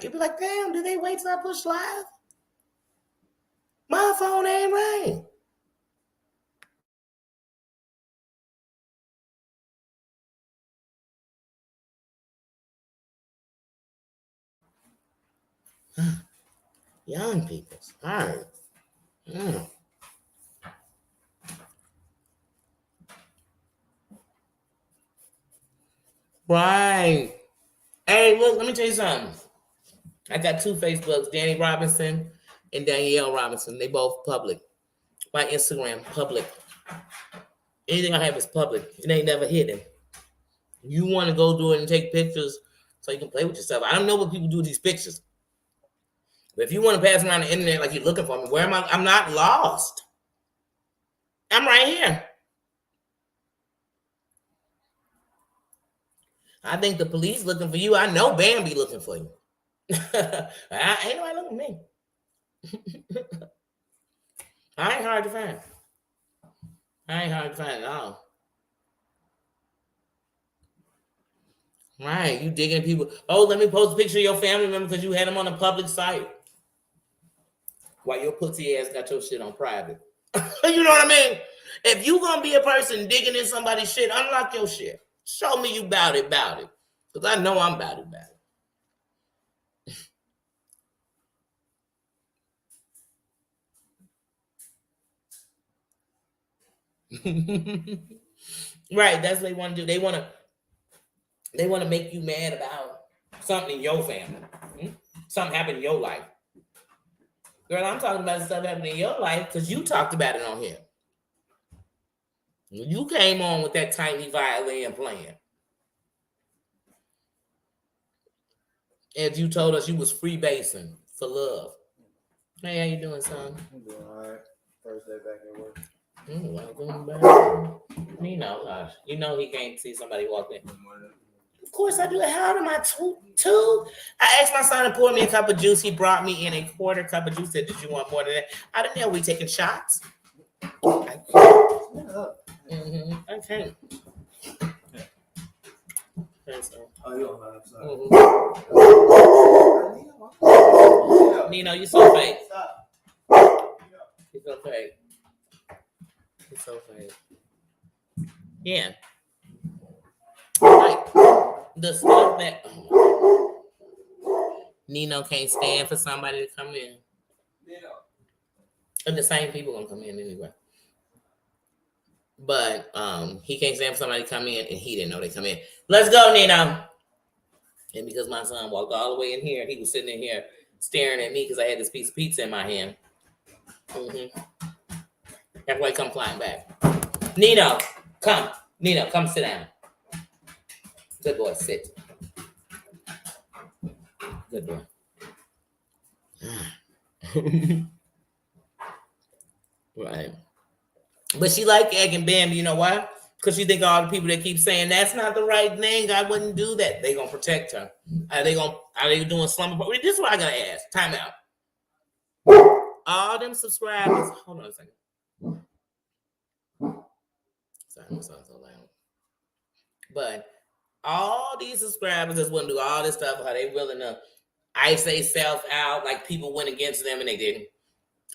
Speaker 1: You be like, damn, did they wait till I push live? My phone ain't ring. Young people. All right. Right. Hey, look, let me tell you something. I got 2 Facebooks, Danny Robinson and Danielle Robinson. They both public. My Instagram, public. Anything I have is public. It ain't never hidden. You want to go do it and take pictures so you can play with yourself. I don't know what people do with these pictures. But if you want to pass around the internet like you're looking for me, where am I? I'm not lost. I'm right here. I think the police looking for you. I know Bambi looking for you. Ain't nobody looking at me. I ain't hard to find. I ain't hard to find at all. Right, you digging people. Oh, let me post a picture of your family member because you had them on a public site. While your pussy ass got your shit on private. You know what I mean? If you gonna be a person digging in somebody's shit, unlock your shit. Show me you bout it. Because I know I'm bout it. Right, that's what they want to do. They want to make you mad about something in your family. Something happened in your life. Girl, I'm talking about stuff happening in your life because you talked about it on here. You came on with that tiny violin playing. As you told us you was freebasing for love. Hey, how you doing, son?
Speaker 2: I'm doing all right. First day back at work.
Speaker 1: Welcome back. You know he can't see somebody walk in. Of course I do. How am I two? I asked my son to pour me a cup of juice. He brought me in a quarter cup of juice. Said, "Did you want more than that?" I didn't know we taking shots. I can't.
Speaker 2: Oh, you don't have sorry.
Speaker 1: Nino, you so fake.
Speaker 2: Stop.
Speaker 1: You're so fake. You're so fake. Yeah. Like the stuff that Nino can't stand for somebody to come in. And the same people gonna come in anyway. But he can't stand for somebody to come in and he didn't know they come in. Let's go, Nino. And because my son walked all the way in here, he was sitting in here staring at me because I had this piece of pizza in my hand. That's why he come flying back. Nino, come. Nino, come sit down. Good boy, sit. Good boy. Right. But she like egging Bambi, you know why? Because she think all the people that keep saying that's not the right thing, I wouldn't do that. They gonna protect her. Are they doing slumber? This is what I gotta ask. Time out. All them subscribers. Hold on a second. Sorry, my son's so loud. But all these subscribers just want to do all this stuff. How they willing to ice themselves out like people went against them and they didn't.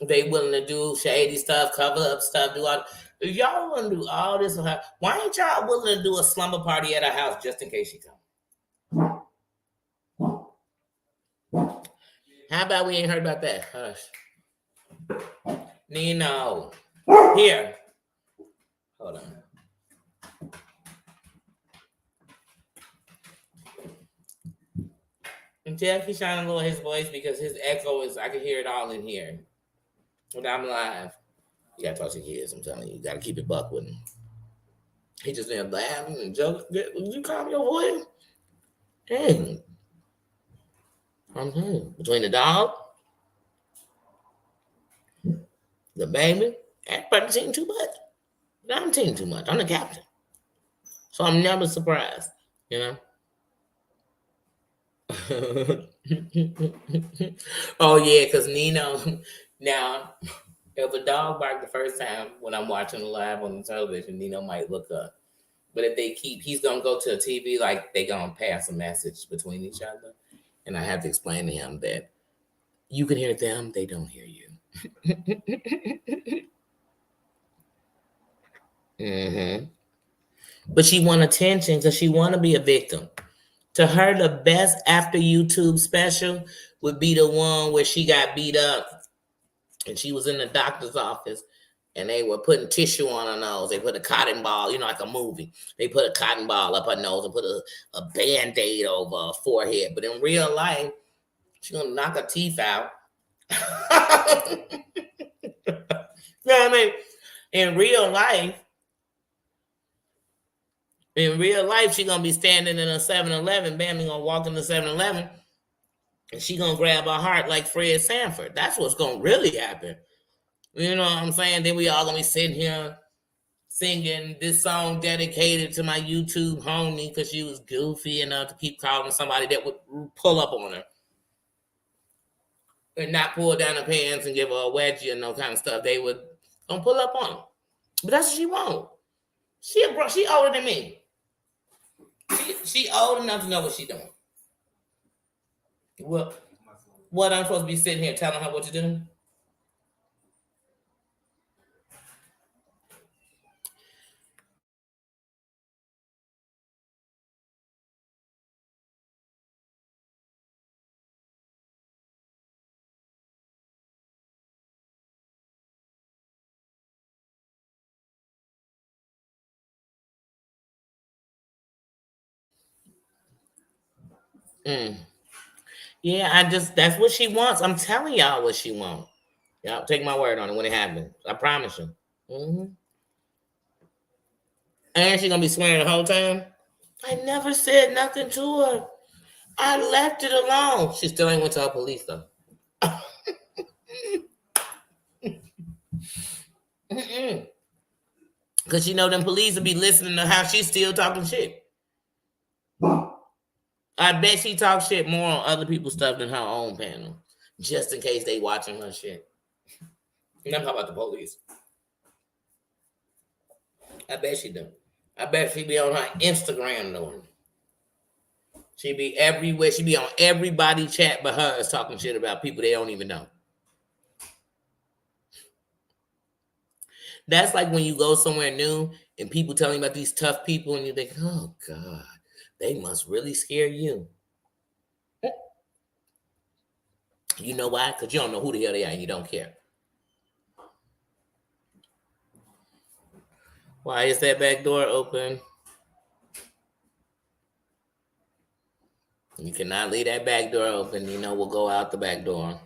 Speaker 1: They willing to do shady stuff, cover up stuff, do all. If y'all want to do all this, why ain't y'all willing to do a slumber party at our house just in case she come? How about we ain't heard about that? Hush. Nino. Here. Hold on. And Jeff, he's trying to lower his voice because his echo is, I can hear it all in here. When I'm live. You gotta talk to kids, I'm telling you. You gotta keep it buck with him. He just been laughing and joking. Would you calm your voice? Hey. I'm telling you. Between the dog, the baby, everybody team too much. I'm team too much. I'm the captain. So I'm never surprised, you know? Oh, yeah, because Nino, now, if a dog barked the first time when I'm watching live on the television, Nino might look up. But if he's going to go to a TV, like they going to pass a message between each other. And I have to explain to him that you can hear them, they don't hear you. But she want attention because she want to be a victim. To her, the best after YouTube special would be the one where she got beat up and she was in the doctor's office and they were putting tissue on her nose. They put a cotton ball, like a movie. They put a cotton ball up her nose and put a Band-Aid over her forehead. But in real life, she's going to knock her teeth out. You know what I mean? In real life, she's going to be standing in a 7-Eleven. Bambi going to walk in the 7-Eleven and she going to grab her heart like Fred Sanford. That's what's going to really happen. You know what I'm saying? Then we all going to be sitting here singing this song dedicated to my YouTube homie because she was goofy enough to keep calling somebody that would pull up on her and not pull down her pants and give her a wedgie and no kind of stuff. They would don't pull up on her. But that's what she won't. She older than me. She old enough to know what she's doing. What I'm supposed to be sitting here telling her what to do? Yeah, that's what she wants. I'm telling y'all what she wants. Y'all take my word on it when it happens. I promise you. Hmm. And she gonna be swearing the whole time. I never said nothing to her. I left it alone. She still ain't went to her police though. Because you know them police will be listening to how she's still talking shit. I bet she talks shit more on other people's stuff than her own panel, just in case they watching her shit. And I'm talking about the police. I bet she do. I bet she be on her Instagram doing. She be everywhere. She be on everybody chat but hers talking shit about people they don't even know. That's like when you go somewhere new and people telling you about these tough people and you think, oh God, they must really scare you. You know why? Because you don't know who the hell they are and you don't care. Why is that back door open? You cannot leave that back door open. You know we'll go out the back door.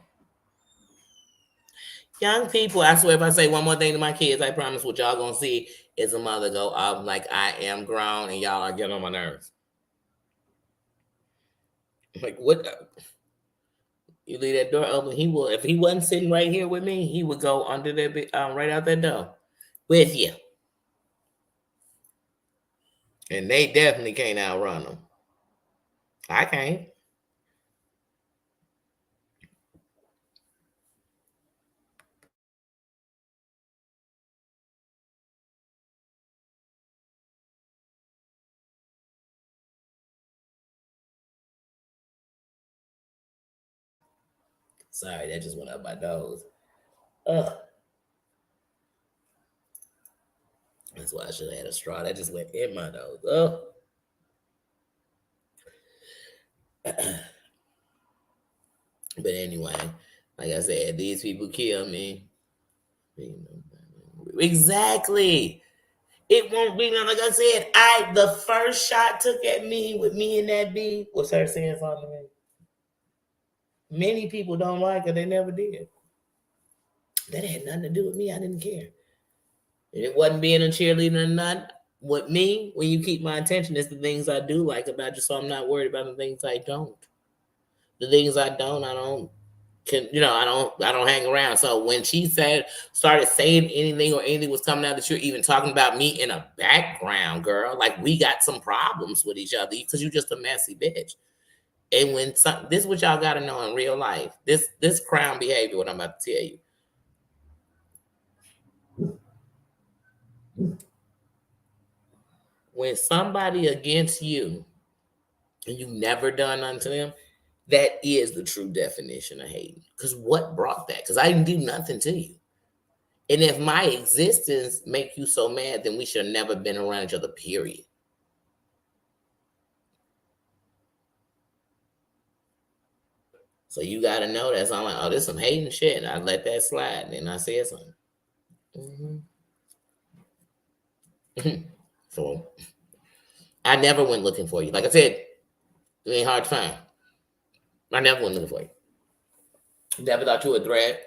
Speaker 1: Young people, I swear if I say one more thing to my kids, I promise what y'all gonna see is a mother go up like I am grown and y'all are getting on my nerves. Like what? You leave that door open, he will. If he wasn't sitting right here with me, he would go under that right out that door with you. And they definitely can't outrun them. I can't. Sorry, that just went up my nose. Ugh. That's why I should have had a straw. That just went in my nose. Ugh. But anyway, like I said, these people kill me. Exactly. It won't be like I said. The first shot took at me with me and that B was her saying something to me. Many people don't like her. They never did. That had nothing to do with me. I didn't care. And it wasn't being a cheerleader or not. With me, when you keep my attention, it's the things I do like about you. So I'm not worried about the things I don't. The things I don't I don't hang around. So when she started saying anything or anything was coming out that you're even talking about me in a background, girl, like we got some problems with each other because you're just a messy bitch. And this is what y'all got to know in real life. This crown behavior, what I'm about to tell you. When somebody against you and you never done unto them, that is the true definition of hating. Because what brought that? Because I didn't do nothing to you. And if my existence make you so mad, then we should have never been around each other, period. So you got to know that. So I'm like, oh, there's some hating shit. And I let that slide. And then I said something. Mm-hmm. So I never went looking for you. Like I said, it ain't hard to find. I never went looking for you. Never thought you were a threat.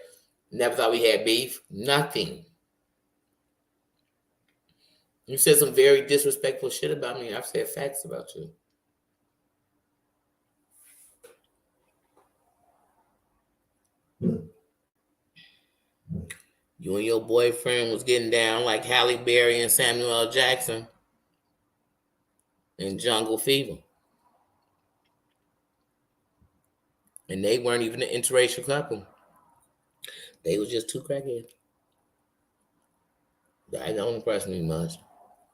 Speaker 1: Never thought we had beef. Nothing. You said some very disrespectful shit about me. I've said facts about you. You and your boyfriend was getting down like Halle Berry and Samuel L. Jackson in Jungle Fever. And they weren't even an interracial couple. They was just two crackheads. That don't impress me much.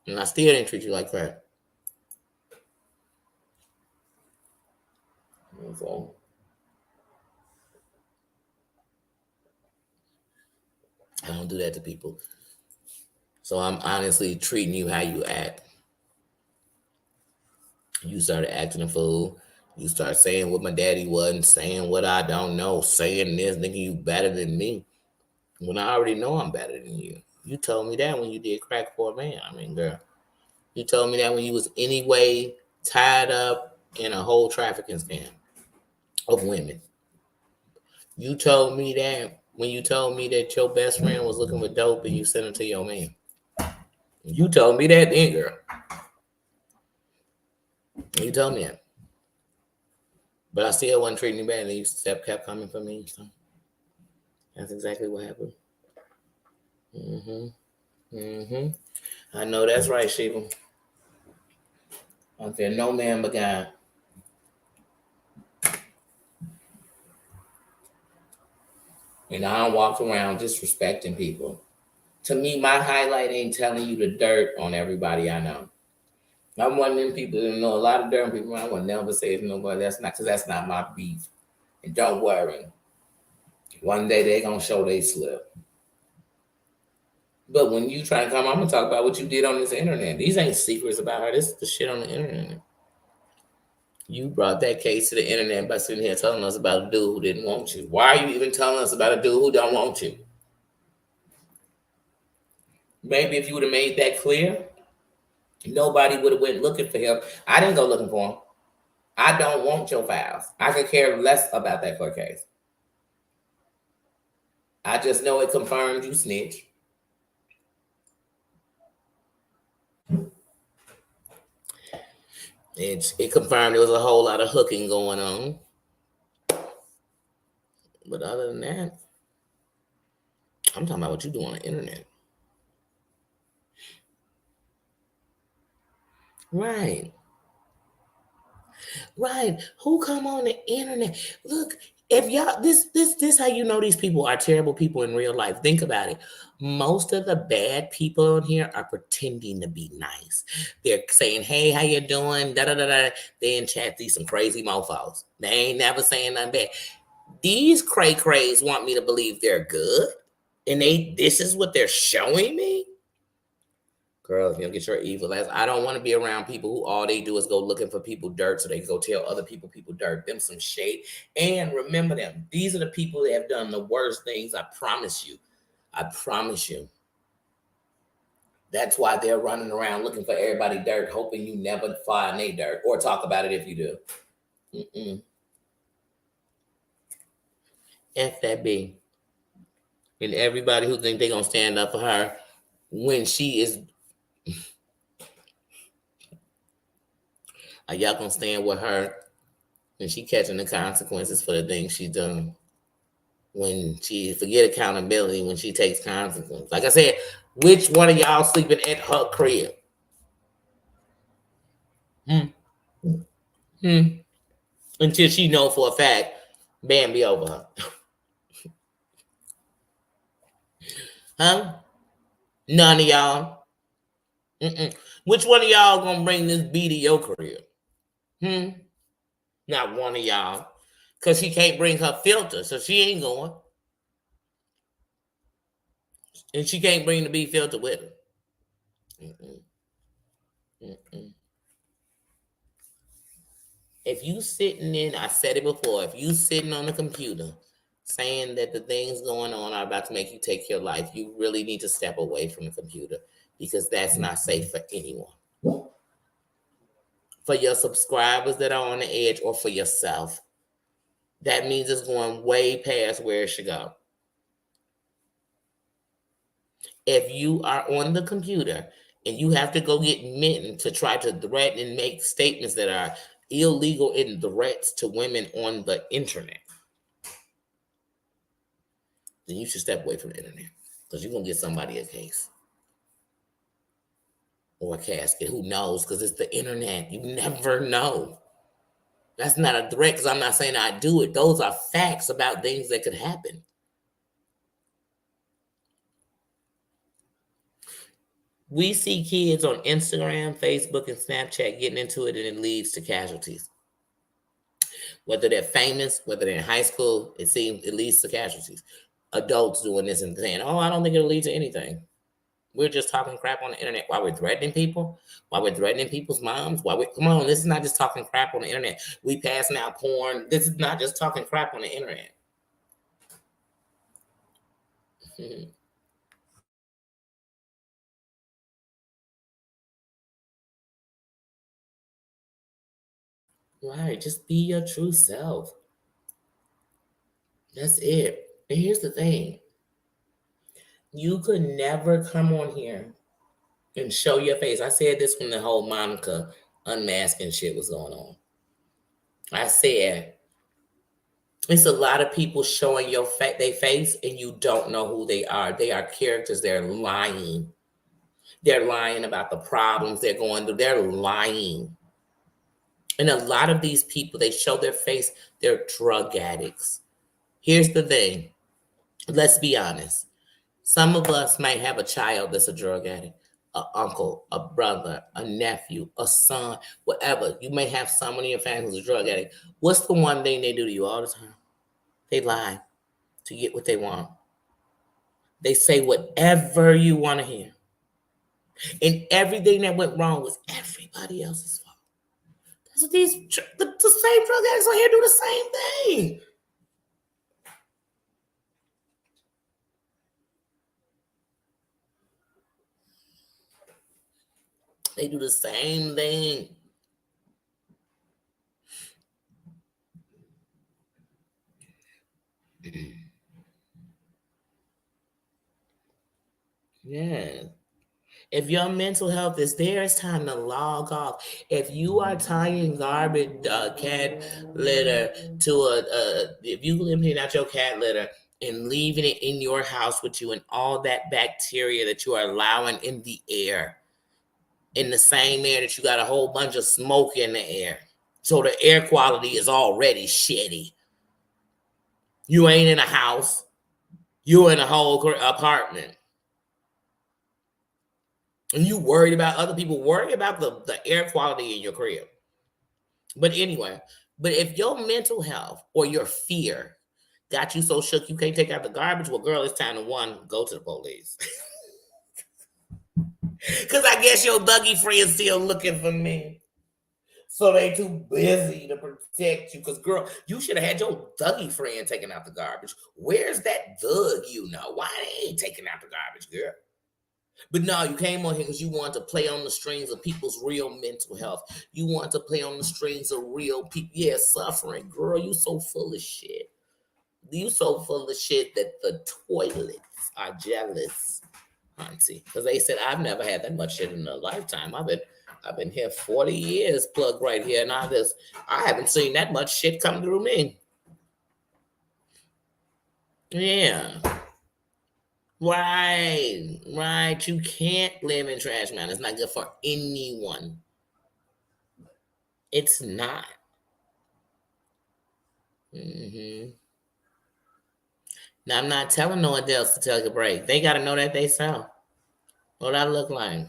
Speaker 1: And I still didn't treat you like crap. So, I don't do that to people. So I'm honestly treating you how you act. You started acting a fool. You start saying what my daddy wasn't, saying what I don't know, saying this, thinking you better than me. When I already know I'm better than you. You told me that when you did crack for a man. I mean, girl, you told me that when you was anyway tied up in a whole trafficking scam of women. You told me that when you told me that your best friend was looking for dope and you sent it to your man. You told me that then, girl. You told me that. But I still wasn't treating you bad. And you kept coming for me. So that's exactly what happened. I know that's right, Sheba. I fear no man but God. And I don't walk around disrespecting people. To me, my highlight ain't telling you the dirt on everybody I know. I'm one of them people that know a lot of dirt people. I would never say it to nobody. That's not because that's not my beef. And don't worry. One day they gonna show they slip. But when you try to come, I'm gonna talk about what you did on this internet. These ain't secrets about her. This is the shit on the internet. You brought that case to the internet by sitting here telling us about a dude who didn't want you. Why are you even telling us about a dude who don't want you? Maybe if you would have made that clear, nobody would have went looking for him. I didn't go looking for him. I don't want your files. I could care less about that court case. I just know it confirmed you snitch. It confirmed there was a whole lot of hooking going on. But other than that, I'm talking about what you do on the internet. Right. Right. Who come on the internet? Look, if y'all this how you know these people are terrible people in real life. Think about it. Most of the bad people on here are pretending to be nice. They're saying, "Hey, how you doing?" Da da da da. They in chat these some crazy mofos. They ain't never saying nothing bad. These cray crays want me to believe they're good, and this is what they're showing me. Girl, you know, get your evil ass. I don't want to be around people who all they do is go looking for people dirt so they can go tell other people dirt. Them some shade. And remember them. These are the people that have done the worst things. I promise you. I promise you. That's why they're running around looking for everybody dirt, hoping you never find they dirt or talk about it if you do. F that B. And everybody who think they're going to stand up for her when she is... Are y'all going to stand with her when she catching the consequences for the things she's done? When she forget accountability, when she takes consequences. Like I said, which one of y'all sleeping at her crib? Until she know for a fact, Bambi over her. Huh? None of y'all. Which one of y'all gonna bring this B to your crib? Not one of y'all. Because she can't bring her filter, so she ain't going. And she can't bring the B filter with her. If you sitting in, I said it before, if you sitting on the computer saying that the things going on are about to make you take your life, you really need to step away from the computer because that's not safe for anyone. For your subscribers that are on the edge or for yourself, that means it's going way past where it should go. If you are on the computer and you have to go get Mitten to try to threaten and make statements that are illegal and threats to women on the internet, then you should step away from the internet because you're going to get somebody a case or a casket. Who knows? Because it's the internet. You never know. That's not a threat because I'm not saying I do it. Those are facts about things that could happen. We see kids on Instagram, Facebook, and Snapchat getting into it, and it leads to casualties. Whether they're famous, whether they're in high school, it leads to casualties. Adults doing this and saying, "Oh, I don't think it'll lead to anything." We're just talking crap on the internet while we're threatening people, while we're threatening people's moms. Come on, this is not just talking crap on the internet. We passing out porn. This is not just talking crap on the internet. Right. Just be your true self. That's it. And here's the thing. You could never come on here and show your face. I said this when the whole Monica unmasking shit was going on. I said it's a lot of people showing their face and you don't know who they are. They are characters. They're lying. They're lying about the problems they're going through. They're lying. And a lot of these people, they show their face. They're drug addicts. Here's the thing. Let's be honest. Some of us might have a child that's a drug addict, an uncle, a brother, a nephew, a son, whatever. You may have someone in your family who's a drug addict. What's the one thing they do to you all the time? They lie to get what they want. They say whatever you want to hear. And everything that went wrong was everybody else's fault. That's what the same drug addicts on here do the same thing. They do the same thing. Yeah. If your mental health is there, it's time to log off. If you are tying garbage, cat litter to if you emptying out your cat litter and leaving it in your house with you and all that bacteria that you are allowing in the air, in the same air that you got a whole bunch of smoke in the air. So the air quality is already shitty. You ain't in a house. You're in a whole apartment. And you worried about other people, worry about the air quality in your crib. But anyway, but if your mental health or your fear got you so shook you can't take out the garbage, well, girl, it's time to go to the police. Because I guess your thuggy friend's still looking for me. So they too busy to protect you. Because, girl, you should have had your thuggy friend taking out the garbage. Where's that thug you know? Why they ain't taking out the garbage, girl? But no, you came on here because you want to play on the strings of people's real mental health. You want to play on the strings of real people. Yeah, suffering. Girl, you so full of shit. You so full of shit that the toilets are jealous, auntie. Because they said, I've never had that much shit in a lifetime. I've been here 40 years plugged right here, and I haven't seen that much shit come through me. Yeah. Right. You can't live in trash man. It's not good for anyone. It's not. Now, I'm not telling no one else to take a break. They got to know that they self. What I look like.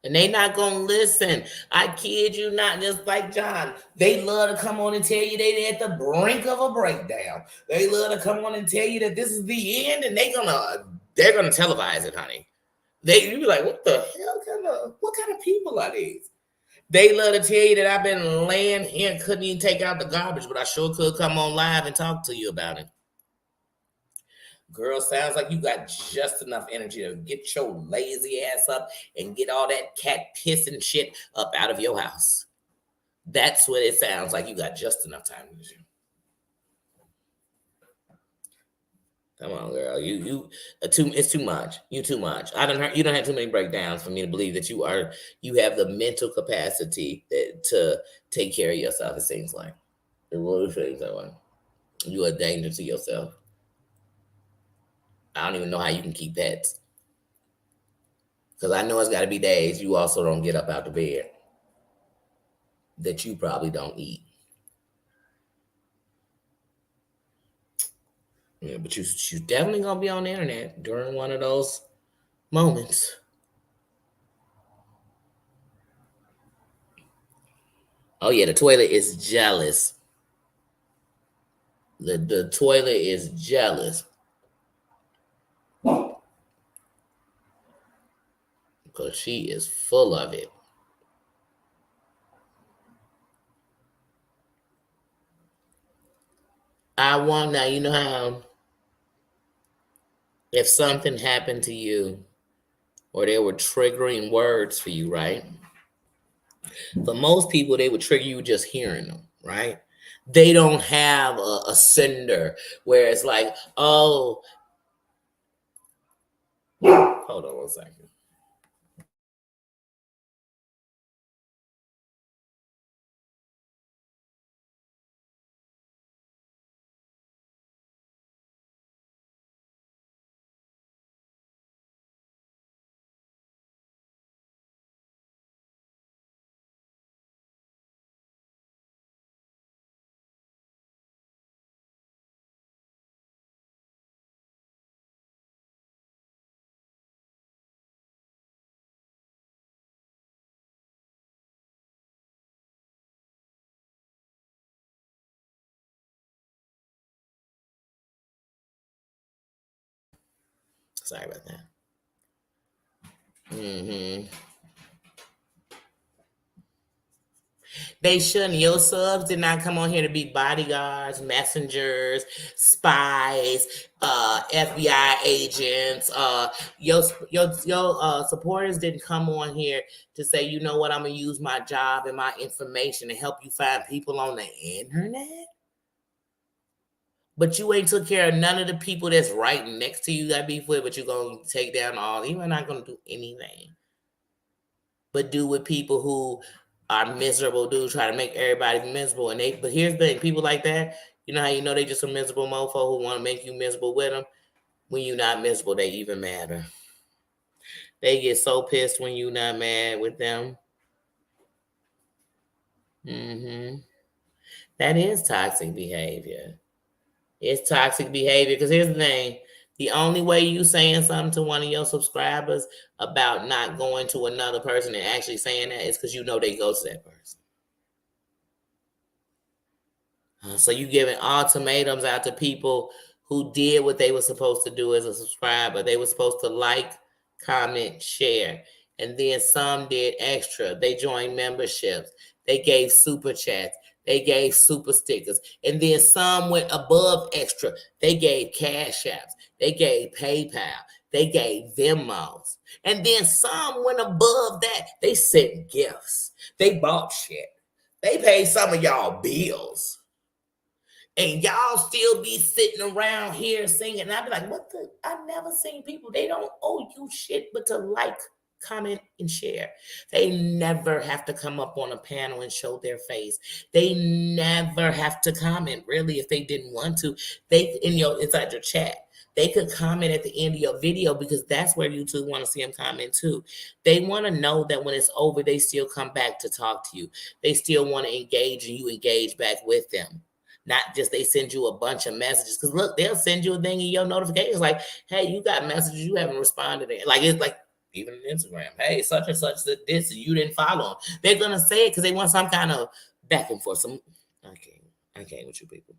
Speaker 1: And they not going to listen. I kid you not, just like John. They love to come on and tell you they're at the brink of a breakdown. They love to come on and tell you that this is the end, and they're gonna televise it, honey. You be like, what the hell what kind of people are these? They love to tell you that I've been laying here and couldn't even take out the garbage, but I sure could come on live and talk to you about it. Girl, sounds like you got just enough energy to get your lazy ass up and get all that cat piss and shit up out of your house. That's what it sounds like. You got just enough time to do. Come on, girl. It's too much. You too much. You don't have too many breakdowns for me to believe that you have the mental capacity to take care of yourself. It seems like it really seems that way. You are a danger to yourself. I don't even know how you can keep pets. Because I know it's got to be days you also don't get up out the bed that you probably don't eat. Yeah, but you definitely gonna be on the internet during one of those moments. Oh yeah, the toilet is jealous. The toilet is jealous. Because she is full of it. Now you know how if something happened to you or there were triggering words for you, right? For most people, they would trigger you just hearing them, right? They don't have a sender where it's like, oh, hold on one second. Sorry about that. They shouldn't. Your subs did not come on here to be bodyguards, messengers, spies, FBI agents. Your supporters didn't come on here to say, you know what, I'm gonna use my job and my information to help you find people on the internet. But you ain't took care of none of the people that's right next to you that beef with, but you're gonna take down all. You're not gonna do anything but do with people who are miserable, try to make everybody miserable. But here's the thing, people like that, you know how you know they just a miserable mofo who want to make you miserable with them? When you're not miserable, they even madder. They get so pissed when you're not mad with them. That is toxic behavior. It's toxic behavior because here's the thing. The only way you saying something to one of your subscribers about not going to another person and actually saying that is because you know they go to that person. So you giving ultimatums out to people who did what they were supposed to do as a subscriber. They were supposed to like, comment, share. And then some did extra. They joined memberships. They gave super chats. They gave super stickers. And then some went above extra. They gave Cash Apps. They gave PayPal. They gave Venmos. And then some went above that. They sent gifts. They bought shit. They paid some of y'all bills. And y'all still be sitting around here singing. And I be like, what the? I've never seen people. They don't owe you shit but to like, comment, and share. They never have to come up on a panel and show their face. They never have to comment, really, if they didn't want to. They inside your chat. They could comment at the end of your video because that's where YouTube want to see them comment too. They want to know that when it's over, they still come back to talk to you. They still want to engage and you engage back with them. Not just they send you a bunch of messages. Because look, they'll send you a thing in your notifications like, hey, you got messages you haven't responded in. Like, it's like, even on Instagram, hey, such and such did this and you didn't follow them. They're going to say it because they want some kind of back and forth. I can't with you people.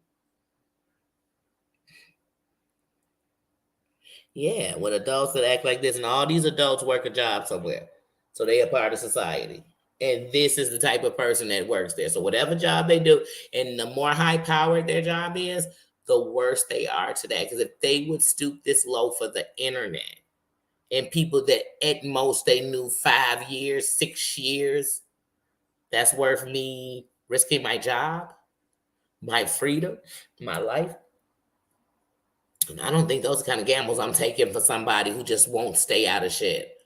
Speaker 1: Yeah, with adults that act like this, and all these adults work a job somewhere. So they are part of society. And this is the type of person that works there. So whatever job they do, and the more high powered their job is, the worse they are to that. Because if they would stoop this low for the internet and people that at most they knew 5 years, 6 years, that's worth me risking my job, my freedom, my life. And I don't think those are the kind of gambles I'm taking for somebody who just won't stay out of shit.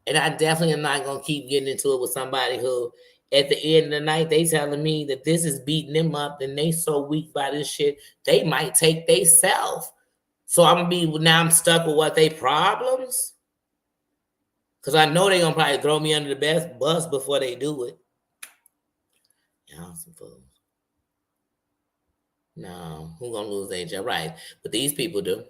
Speaker 1: And I definitely am not going to keep getting into it with somebody who, at the end of the night, they telling me that this is beating them up and they so weak by this shit, they might take they self. So I'm stuck with what they problems? Because I know they're going to probably throw me under the bus before they do it. Y'all some fools. No, who going to lose their job? Right. But these people do.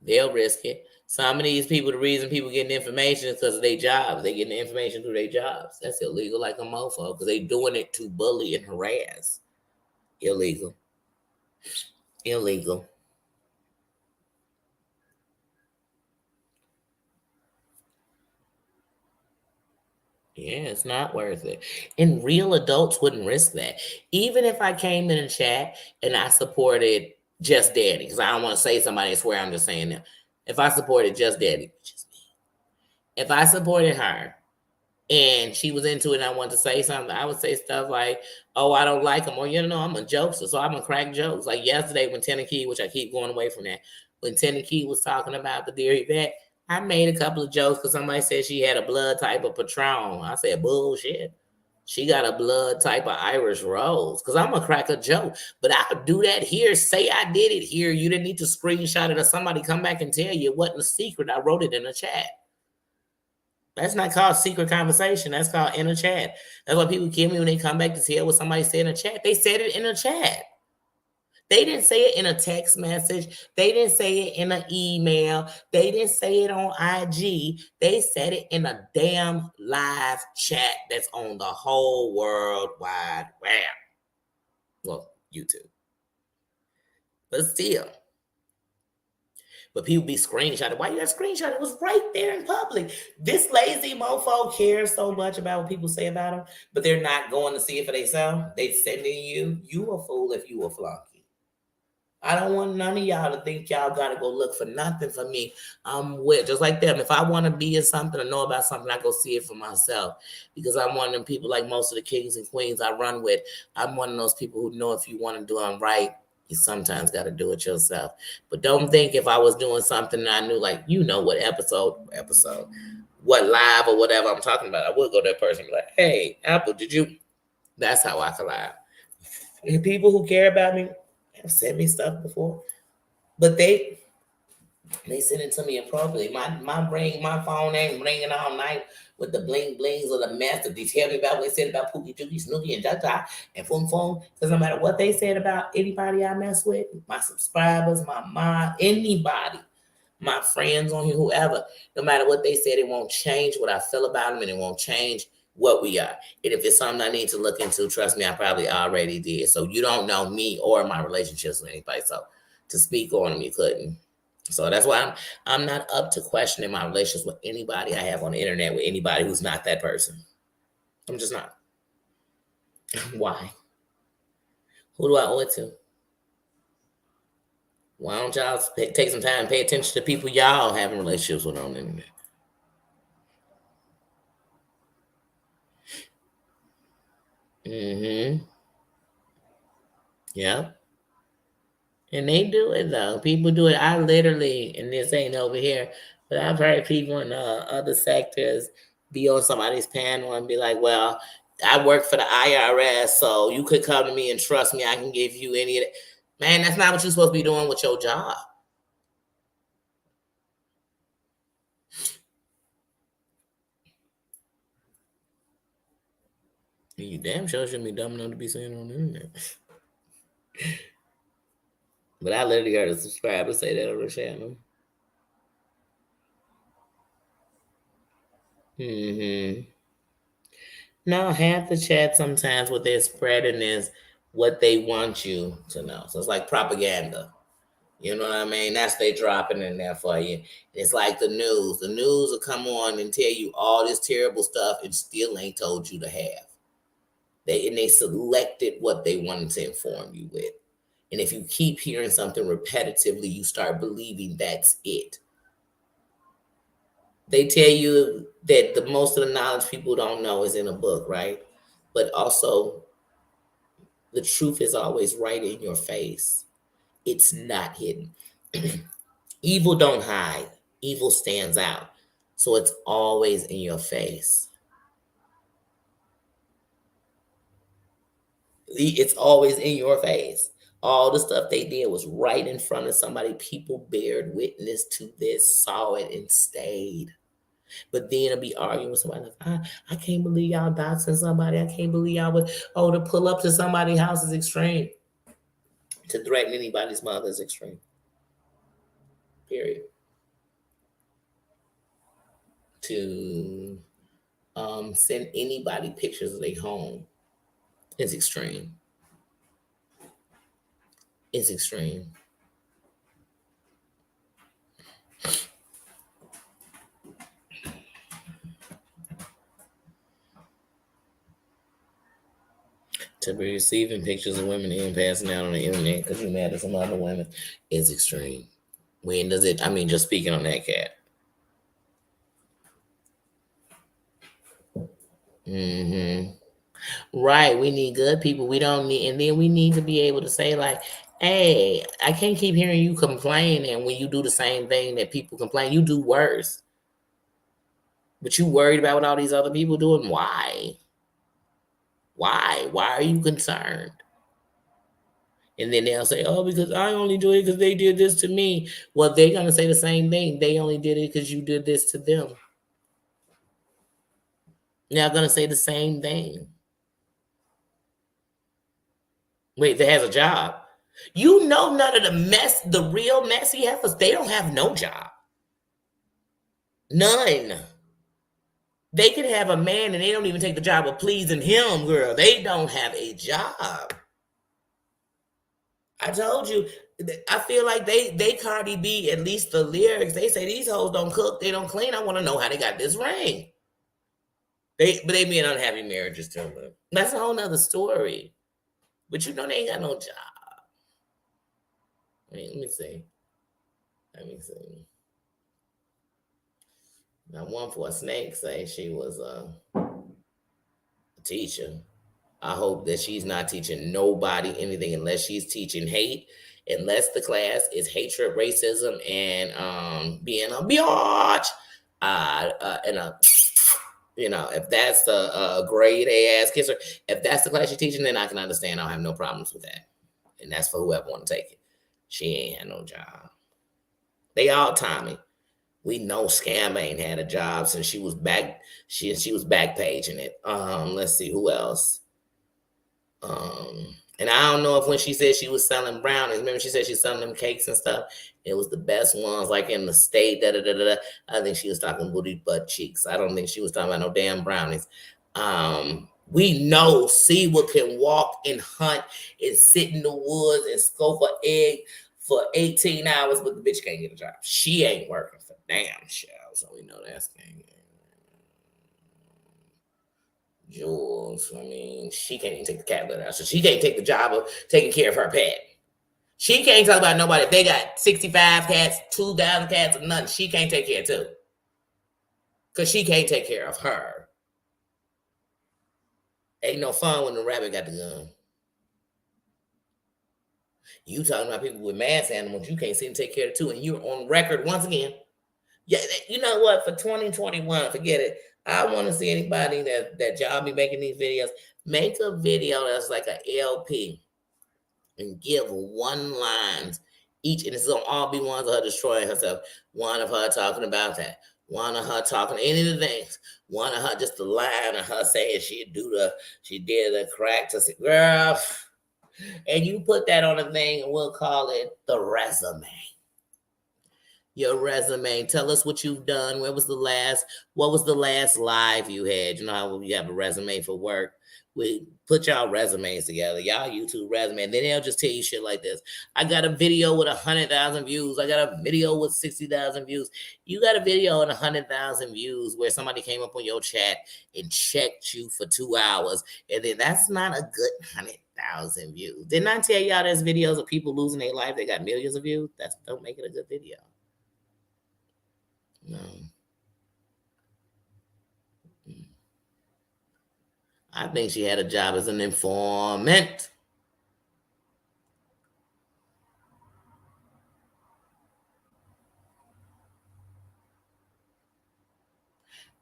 Speaker 1: They'll risk it. Some of these people, the reason people getting information is because of their jobs. They getting the information through their jobs. That's illegal like a mofo because they doing it to bully and harass. Illegal. Illegal. Yeah, it's not worth it. And real adults wouldn't risk that. Even if I came in a chat and I supported Just Daddy, because I don't want to say somebody, I swear I'm just saying that. If I supported Just Daddy, which is me. If I supported her and she was into it and I wanted to say something, I would say stuff like, oh, I don't like him, or I'm a jokester, so I'm gonna crack jokes. Like yesterday when Tennessee, which I keep going away from that, when Tennessee was talking about the Dear Yvette, I made a couple of jokes because somebody said she had a blood type of Patron. I said, bullshit. She got a blood type of Irish Rose. Because I'm going to crack a joke. But I'll do that here. Say I did it here. You didn't need to screenshot it or somebody come back and tell you it wasn't a secret. I wrote it in a chat. That's not called secret conversation. That's called in a chat. That's why people kill me when they come back to tell what somebody said in a chat. They said it in a chat. They didn't say it in a text message. They didn't say it in an email. They didn't say it on IG. They said it in a damn live chat that's on the whole world wide web. Well, YouTube. But still. But people be screenshotting. Why you got screenshot? It was right there in public. This lazy mofo cares so much about what people say about him, but they're not going to see it for themselves. They sending you a fool if you a flunky. I don't want none of y'all to think y'all got to go look for nothing for me. I'm with, just like them. If I want to be in something or know about something, I go see it for myself because I'm one of them people like most of the kings and queens I run with. I'm one of those people who know if you want to do it right, you sometimes got to do it yourself. But don't think if I was doing something and I knew, like, what episode, what live or whatever I'm talking about, I would go to that person and be like, hey, Apple, did you? That's how I collab. And people who care about me, have sent me stuff before, but they send it to me appropriately. My phone ain't ringing all night with the bling blings or the mess that they tell me about what they said about Pookie Dookie, Snooki, and Jaja, and Foom Foom. Because no matter what they said about anybody I mess with, my subscribers, my mom, anybody, my friends on here, whoever, no matter what they said, it won't change what I feel about them, and it won't change what we are. And if it's something I need to look into, trust me, I probably already did. So you don't know me or my relationships with anybody. So to speak on them, you couldn't. So that's why I'm not up to questioning my relations with anybody I have on the internet with anybody who's not that person. I'm just not. Why? Who do I owe it to? Why don't y'all take some time and pay attention to people y'all having relationships with on the internet? Mm-hmm. Yeah. And they do it though. People do it. I literally, and this ain't over here, but I've heard people in other sectors be on somebody's panel and be like, well, I work for the IRS, so you could come to me and trust me. I can give you any of that. Man, that's not what you're supposed to be doing with your job. You damn sure shouldn't be dumb enough to be saying on the internet. But I literally heard a subscriber say that on the channel. Mm-hmm. No, half the chat sometimes what they're spreading is what they want you to know. So it's like propaganda. You know what I mean? That's they dropping in there for you. It's like the news. The news will come on and tell you all this terrible stuff and still ain't told you to have. They selected what they wanted to inform you with. And if you keep hearing something repetitively, you start believing that's it. They tell you that the most of the knowledge people don't know is in a book, right? But also, the truth is always right in your face. It's not hidden. Evil don't hide. Evil stands out. So it's always in your face. It's always in your face. All the stuff they did was right in front of somebody. People bared witness to this, saw it, and stayed. But then I'll be arguing with somebody like, I can't believe y'all doxing somebody. I can't believe y'all would, to pull up to somebody's house is extreme. To threaten anybody's mother is extreme. Period. To send anybody pictures of their home is extreme. It's extreme. To be receiving pictures of women and passing out on the internet because you're mad at some other women is extreme. When does it? I mean, just speaking on that, cat. Mm-hmm. Right. We need good people. We don't need, and then we need to be able to say, like, hey, I can't keep hearing you complain. And when you do the same thing that people complain, you do worse. But you worried about what all these other people doing? Why? Why? Why are you concerned? And then they'll say, oh, because I only do it because they did this to me. Well, they're going to say the same thing. They only did it because you did this to them. They're going to say the same thing. Wait, that has a job. You know, none of the real messy heifers, they don't have no job. None. They could have a man and they don't even take the job of pleasing him, girl. They don't have a job. I told you, I feel like they Cardi B, at least the lyrics, they say these hoes don't cook, they don't clean. I want to know how they got this ring. But they be in unhappy marriages too. That's a whole nother story. But you know they ain't got no job. Let me see. Now, One for a Snake say she was a teacher. I hope that she's not teaching nobody anything unless she's teaching hate, unless the class is hatred, racism, and being a biatch. And a, if that's a grade A ass kisser, if that's the class you're teaching, then I can understand. I'll have no problems with that. And that's for whoever want to take it. She ain't had no job. They all Tommy. We know Scam ain't had a job since she was back. She was back paging it. Let's see who else. And I don't know if when she said she was selling brownies, remember she said she's selling them cakes and stuff. It was the best ones, like in the state. I think she was talking booty butt cheeks. I don't think she was talking about no damn brownies. We know Seawood can walk and hunt and sit in the woods and scope an egg for 18 hours, but the bitch can't get a job. She ain't working for damn show, so we know that's game. Jules, I mean, she can't even take the cat litter out, so she can't take the job of taking care of her pet. She can't talk about nobody. If they got 65 cats, 2,000 cats, or nothing, she can't take care too. Because she can't take care of her. Ain't no fun when the rabbit got the gun. You talking about people with mass animals, you can't see them take care of too, and you're on record once again. Yeah, you know what? For 2021, forget it. I want to see anybody that y'all be making these videos. Make a video that's like an LP and give one lines each, and it's gonna all be ones of her destroying herself. One of her talking about that. One of her talking any of the things. One of her just a line of her saying she did a crack to say, girl. And you put that on a thing, and we'll call it the resume. Your resume. Tell us what you've done. What was the last live you had? You know how you have a resume for work? We put y'all resumes together, y'all YouTube resume, and then they'll just tell you shit like this. I got a video with 100,000 views. I got a video with 60,000 views. You got a video and 100,000 views where somebody came up on your chat and checked you for 2 hours, and then that's not a good 100,000 views. Didn't I tell y'all there's videos of people losing their life? They got millions of views. That don't make it a good video. No. I think she had a job as an informant.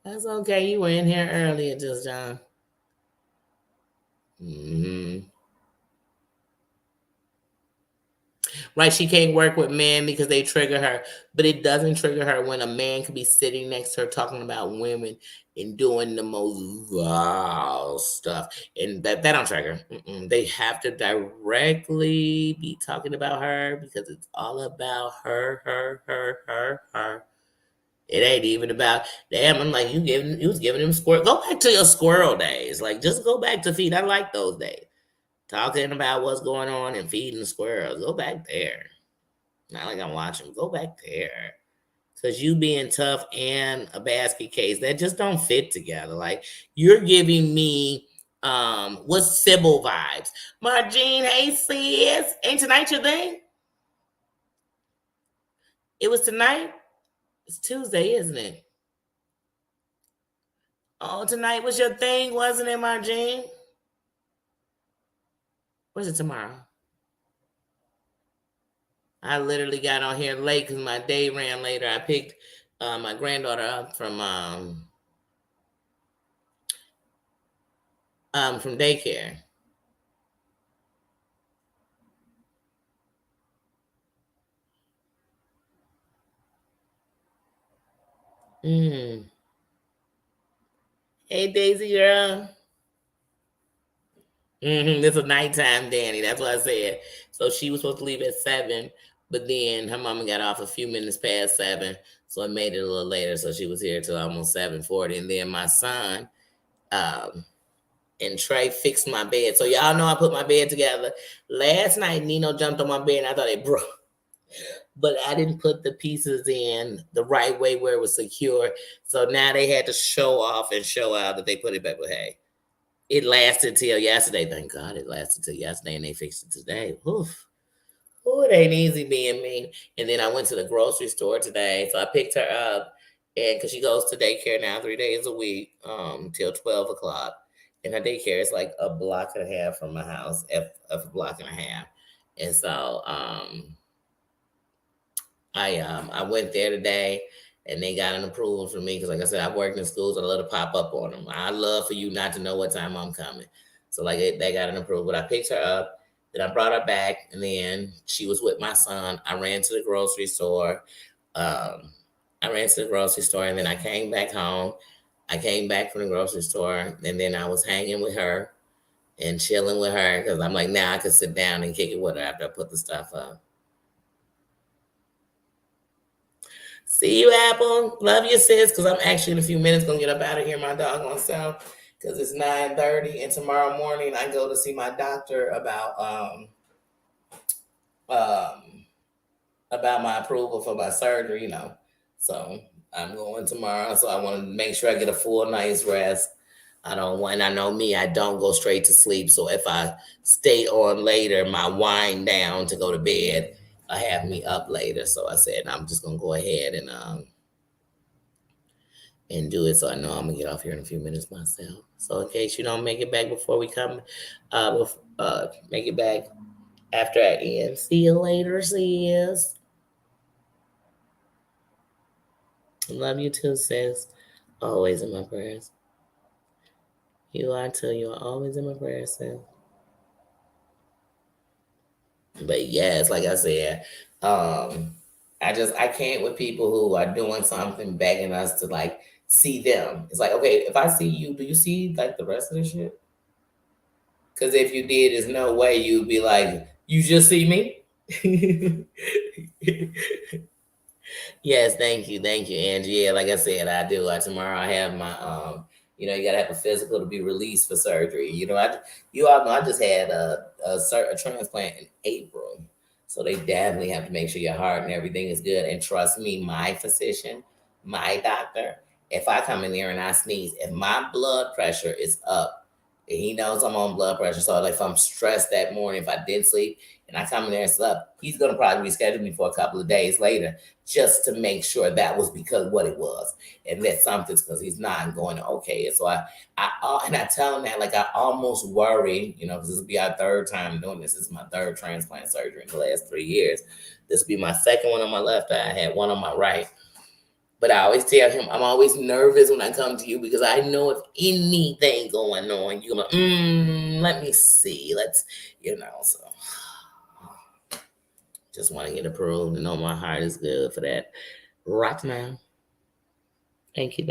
Speaker 1: That's okay. You were in here earlier, Just John. Right, she can't work with men because they trigger her, but it doesn't trigger her when a man could be sitting next to her talking about women and doing the most vile stuff, and that don't trigger. They have to directly be talking about her because it's all about her. It ain't even about damn. I'm like you was giving him squirrel. Go back to your squirrel days. Like just go back to feed. I like those days. Talking about what's going on and feeding the squirrels. Go back there. Not like I'm watching. Go back there. Because you being tough and a basket case, that just don't fit together. Like you're giving me what's Sybil vibes. Margene, hey sis. Ain't tonight your thing? It was tonight? It's Tuesday, isn't it? Oh, tonight was your thing, wasn't it, Margene? Where's it tomorrow? I literally got on here late because my day ran later. I picked my granddaughter up from daycare. Mm. Hey, Daisy girl. This is nighttime, Danny. That's what I said. So she was supposed to leave at 7, but then her mama got off a few minutes past 7, so it made it a little later. So she was here till almost 7:40, and then my son and Trey fixed my bed. So y'all know I put my bed together last night. Nino jumped on my bed, and I thought it broke, but I didn't put the pieces in the right way where it was secure. So now they had to show off and show out that they put it back. But hey, it lasted till yesterday. Thank God it lasted till yesterday, and they fixed it today. Oof. Oh, it ain't easy being me. And then I went to the grocery store today, so I picked her up, and because she goes to daycare now 3 days a week, till 12 o'clock, and her daycare is like a block and a half from my house, a block and a half, and so I went there today. And they got an approval from me because, like I said, I worked in schools. I love to pop up on them. I love for you not to know what time I'm coming. So, like, they got an approval. But I picked her up. Then I brought her back. And then she was with my son. I ran to the grocery store. And then I came back home. I came back from the grocery store. And then I was hanging with her and chilling with her because I'm like, now I can sit down and kick it with her after I put the stuff up. See you, Apple. Love you, sis. Because I'm actually in a few minutes gonna get up out of here, my doggone self. Because it's 9:30, and tomorrow morning I go to see my doctor about my approval for my surgery. So I'm going tomorrow. So I want to make sure I get a full night's rest. I know me, I don't go straight to sleep. So if I stay on later, my wind down to go to bed, I have me up later. So I said I'm just gonna go ahead and do it. So I know I'm gonna get off here in a few minutes myself. So in case you don't make it back before we come, make it back after I end. See you later, sis. Love you too, sis. Always in my prayers. You are too. You are always in my prayers, sis. But yes, like I said, I can't with people who are doing something begging us to like see them. It's like, okay, if I see you, do you see like the rest of the shit? Because if you did, there's no way you'd be like, you just see me. Yes, thank you, Angie. Yeah, like I said, I do. Tomorrow I have my you gotta have a physical to be released for surgery. You all know I just had a transplant in April, so they definitely have to make sure your heart and everything is good. And trust me, my physician, my doctor, if I come in there and I sneeze, if my blood pressure is up, he knows I'm on blood pressure. So like if I'm stressed that morning, if I did sleep and I come in there and slept, he's gonna probably reschedule me for a couple of days later just to make sure that was because what it was. And that something's because he's not going, okay. So I tell him that like I almost worry, because this will be our third time doing this. This is my third transplant surgery in the last 3 years. This will be my second one on my left eye. I had one on my right. But I always tell him, I'm always nervous when I come to you because I know if anything going on, you're like, let me see. So just want to get approved and know my heart is good for that right now. Thank you.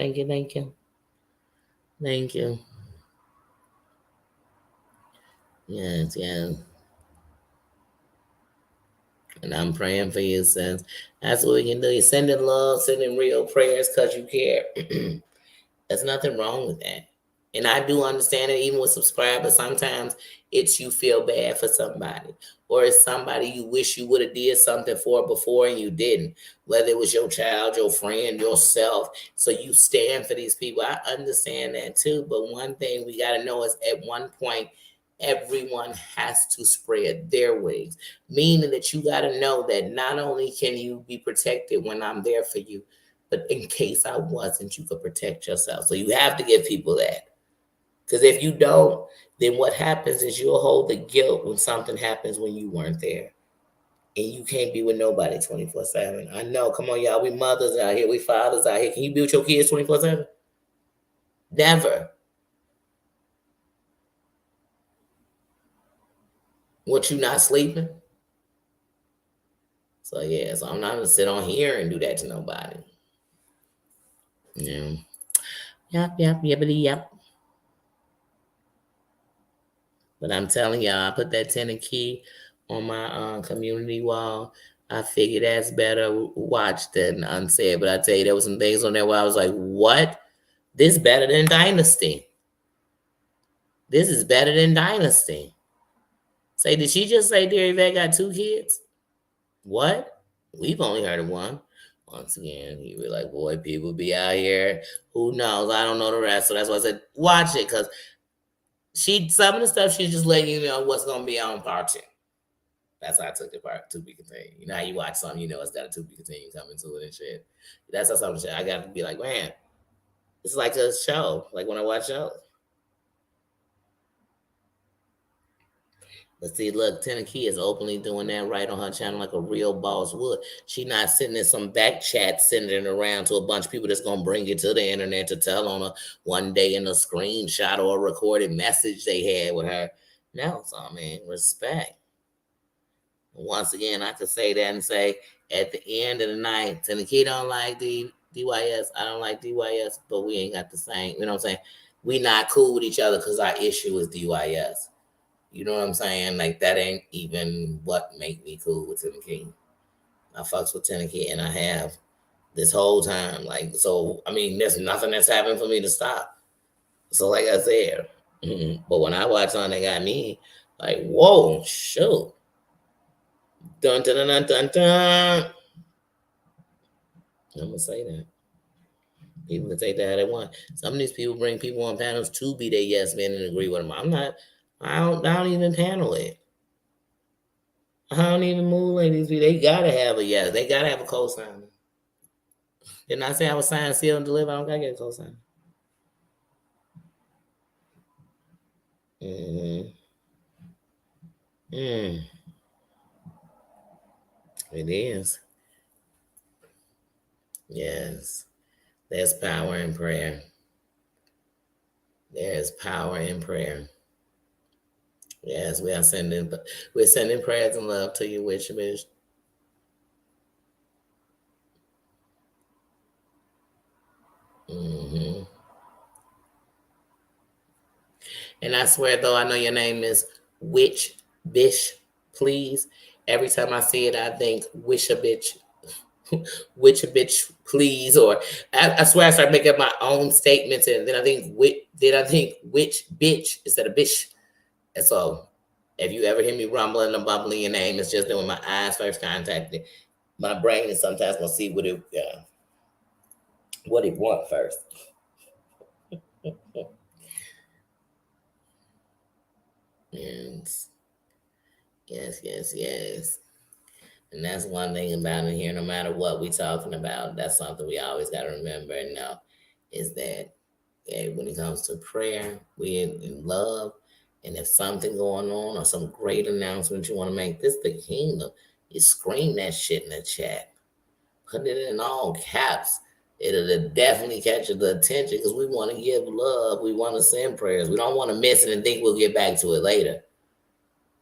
Speaker 1: Yes. And I'm praying for you, sis. That's what we can do. You send in love, send in real prayers because you care. There's nothing wrong with that. And I do understand it, even with subscribers. Sometimes it's you feel bad for somebody, or it's somebody you wish you would have did something for before and you didn't. Whether it was your child, your friend, yourself. So you stand for these people. I understand that too. But one thing we got to know is at one point, everyone has to spread their wings, meaning that you got to know that not only can you be protected when I'm there for you, But in case I wasn't, you could protect yourself. So you have to give people that. Because if you don't, then what happens is you'll hold the guilt when something happens when you weren't there. And you can't be with nobody 24/7. I know. Come on, y'all. We mothers out here. We fathers out here. Can you be with your kids 24/7? Never. What, you not sleeping? So yeah, so I'm not gonna sit on here and do that to nobody. Yeah. Yep, yippity, yep. But I'm telling y'all, I put that tenant key on my community wall. I figured that's better watched than unsaid. But I tell you, there was some things on there where I was like, what? This better than Dynasty. This is better than Dynasty. Say, did she just say Dear Yvette got 2 kids? What? We've only heard of one. Once again, you were like, boy, people be out here. Who knows? I don't know the rest. So that's why I said, watch it, because some of the stuff she's just letting you know what's gonna be on part 2. That's how I took the part to be continued. You know how you watch something, you know it's got a to be continued coming to it and shit. That's how something shit. I got to be like, man, it's like a show. Like when I watch shows. But see, look, Key is openly doing that right on her channel like a real boss would. She not sitting in some back chat, sending it around to a bunch of people that's going to bring it to the internet to tell on her one day in a screenshot or a recorded message they had with her. No, so I mean, respect. Once again, I could say that and say, at the end of the night, Key don't like DYS. I don't like DYS, but we ain't got the same, you know what I'm saying? We not cool with each other because our issue is DYS. You know what I'm saying? Like, that ain't even what make me cool with Key. I fucks with Key, and I have this whole time. Like, so, I mean, there's nothing that's happened for me to stop. So, like I said, but when I watch on, they got me like, whoa, shoot. Dun, dun, dun, dun, dun, dun. I'm gonna say that. People can take that how they want. Some of these people bring people on panels to be their yes men and agree with them. I'm not. I don't even panel it. I don't even move like these people. They gotta have a yes. They gotta have a cosign. Didn't I say I was signed, sealed, and delivered? I don't gotta get a cosign. It is. Yes. There's power in prayer. There's power in prayer. Yes, we're sending prayers and love to you, witch bitch. And I swear, though, I know your name is Witch Bish, please. Every time I see it, I think Wish a bitch, Witch a bitch, please. Or I swear I start making my own statements, and then I think Witch bitch instead of bish. And so, if you ever hear me rumbling and bubbling your name, it's just that when my eyes first contacted, my brain is sometimes gonna see what it want first. Yes. And that's one thing about it here, no matter what we're talking about, that's something we always got to remember and know, is that when it comes to prayer, we in love. And if something going on or some great announcement you want to make, this the kingdom, you scream that shit in the chat. Put it in all caps. It'll definitely catch the attention because we want to give love. We want to send prayers. We don't want to miss it and think we'll get back to it later.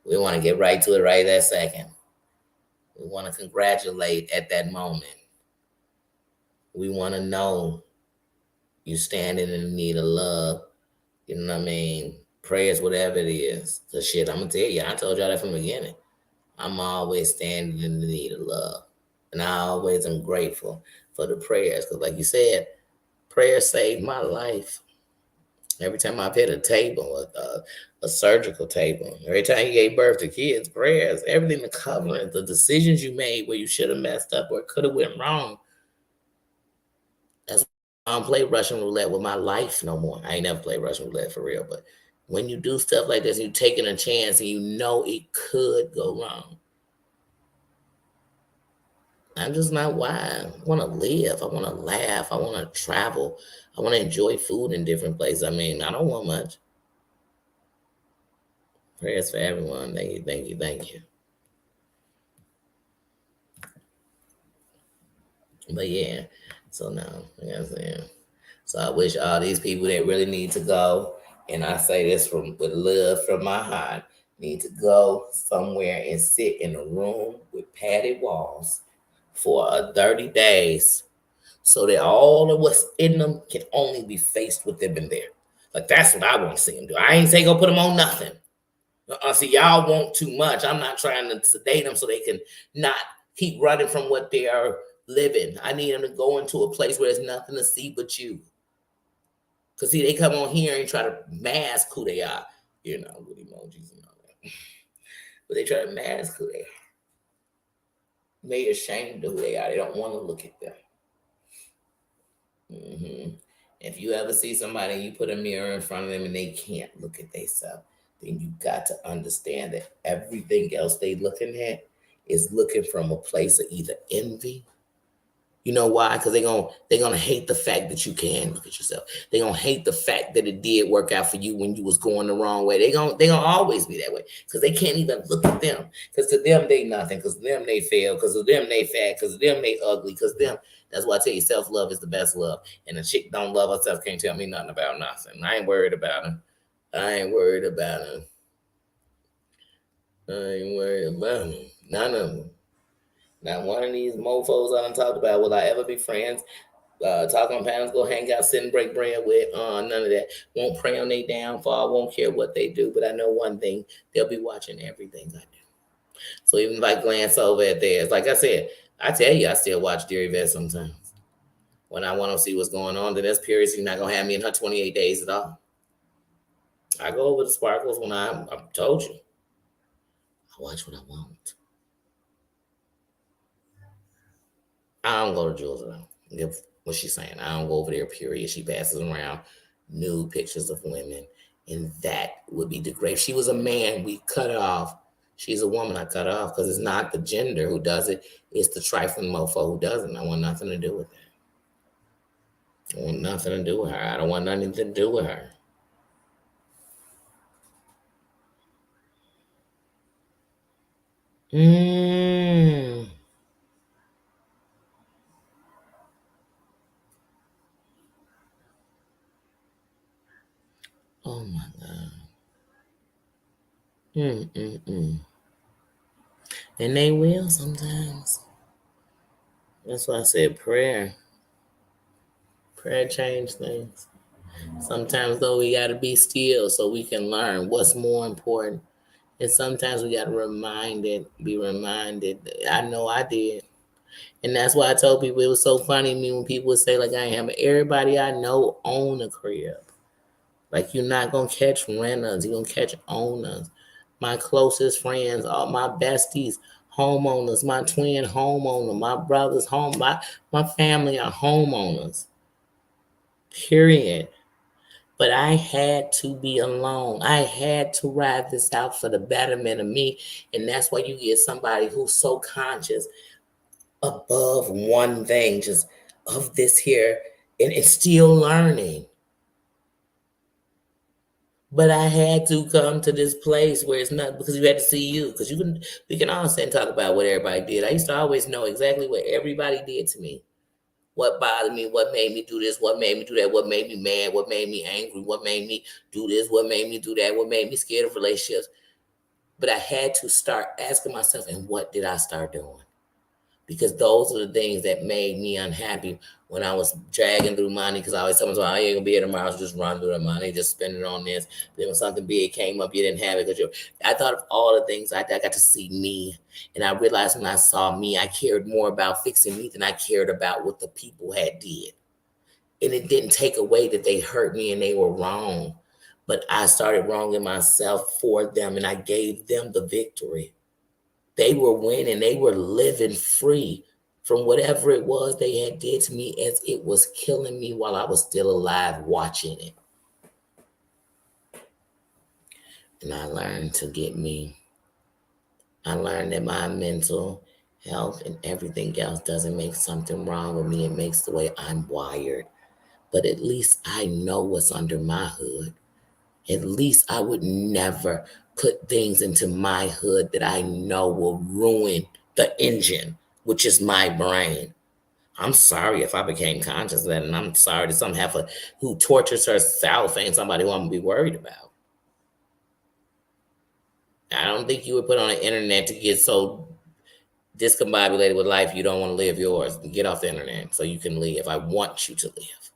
Speaker 1: We want to get right to it right that second. We want to congratulate at that moment. We want to know you standing in need of love. You know what I mean? Prayers, whatever it is. Because shit, I'm going to tell you, I told y'all that from the beginning. I'm always standing in the need of love. And I always am grateful for the prayers. Because like you said, prayers saved my life. Every time I've hit a table, a surgical table, every time you gave birth to kids, prayers, everything to cover it, the decisions you made where you should have messed up or could have went wrong. That's why I don't play Russian roulette with my life no more. I ain't never played Russian roulette for real, but when you do stuff like this, you're taking a chance and you know it could go wrong. I'm just not wild. I want to live. I want to laugh. I want to travel. I want to enjoy food in different places. I mean, I don't want much. Prayers for everyone. Thank you, thank you, thank you. But yeah, so no, you know what I'm saying? So I wish all these people that really need to go, and I say this from with love from my heart, need to go somewhere and sit in a room with padded walls for 30 days so that all of what's in them can only be faced with them in there. Like that's what I want to see them do. I ain't say go put them on nothing. See, y'all want too much. I'm not trying to sedate them so they can not keep running from what they are living. I need them to go into a place where there's nothing to see but you. Because, see, they come on here and try to mask who they are, with emojis and all that. But they try to mask who they are. They're ashamed of who they are. They don't want to look at them. If you ever see somebody and you put a mirror in front of them and they can't look at themselves, then you got to understand that everything else they looking at is looking from a place of either envy. You know why? Because they're gonna hate the fact that you can look at yourself. They're gonna hate the fact that it did work out for you when you was going the wrong way. They're gonna always be that way because they can't even look at them. Because to them they nothing. Because to them they fail. Because to them they fat. Because to them they ugly. Because them. That's why I tell you, self-love is the best love. And a chick don't love herself can't tell me nothing about nothing. I ain't worried about her. I ain't worried about her. None of them. Not one of these mofos I done talked about. Will I ever be friends? Talk on panels, go hang out, sit and break bread with. None of that. Won't pray on their downfall. Won't care what they do. But I know one thing: they'll be watching everything I do. So even if I glance over at theirs, like I said, I tell you, I still watch Dear Yvette sometimes. When I want to see what's going on, then there's periods you're not gonna have me in her 28 days at all. I go over the sparkles when I told you. I watch what I want. I don't go to Jules around. Give what she's saying. I don't go over there, period. She passes around nude pictures of women, and that would be degrading. If she was a man, we cut her off. She's a woman, I cut her off because it's not the gender who does it, it's the trifling mofo who doesn't. I want nothing to do with that. I want nothing to do with her. I don't want nothing to do with her. Oh my God. And they will sometimes. That's why I said prayer. Prayer changes things. Sometimes though we gotta be still so we can learn what's more important. And sometimes we gotta be reminded. I know I did. And that's why I told people it was so funny to me when people would say, like, I ain't having everybody I know own a crib. Like, you're not gonna catch renters, you're gonna catch owners. My closest friends, all my besties, homeowners, my twin homeowner, my brother's home, my family are homeowners. Period. But I had to be alone. I had to ride this out for the betterment of me. And that's why you get somebody who's so conscious above one thing, just of this here, and it's still learning. But I had to come to this place where it's not because you had to see you. Because we can all sit and talk about what everybody did. I used to always know exactly what everybody did to me. What bothered me, what made me do this, what made me do that, what made me mad, what made me angry, what made me do this, what made me do that, what made me scared of relationships. But I had to start asking myself, and what did I start doing? Because those are the things that made me unhappy when I was dragging through money. Because I always tell myself, I ain't gonna be here tomorrow, so just run through the money, just spend it on this. Then when something big came up, you didn't have it. I thought of all the things I got to see me. And I realized when I saw me, I cared more about fixing me than I cared about what the people had did. And it didn't take away that they hurt me and they were wrong. But I started wronging myself for them, and I gave them the victory. They were winning. They were living free from whatever it was they had did to me, as it was killing me while I was still alive watching it. And I learned to get me. I learned that my mental health and everything else doesn't make something wrong with me. It makes the way I'm wired. But at least I know what's under my hood. At least I would never put things into my hood that I know will ruin the engine, which is my brain. I'm sorry if I became conscious of that, and I'm sorry that some heifer who tortures herself ain't somebody who I'm gonna be worried about. I don't think you would put on the internet to get so discombobulated with life you don't want to live yours. Get off the internet so you can live. I want you to live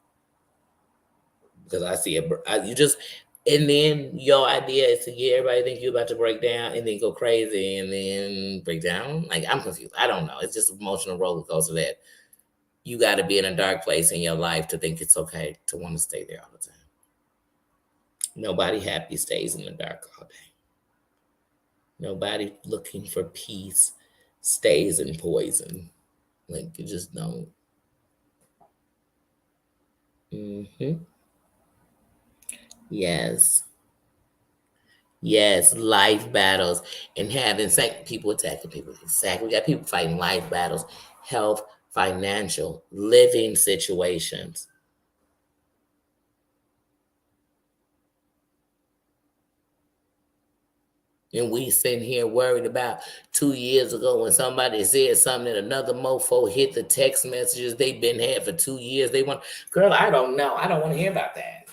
Speaker 1: because I see it. You just, and then your idea is to get everybody think you're about to break down and then go crazy and then break down. Like, I'm confused. I don't know. It's just an emotional roller coaster that you got to be in a dark place in your life to think it's okay to want to stay there all the time. Nobody happy stays in the dark all day. Nobody looking for peace stays in poison. Like, you just don't. Yes. Yes, life battles and having people attacking people. Exactly. We got people fighting life battles, health, financial, living situations. And we sitting here worried about 2 years ago when somebody said something that another mofo hit the text messages they've been had for 2 years. They want, girl, I don't know. I don't want to hear about that.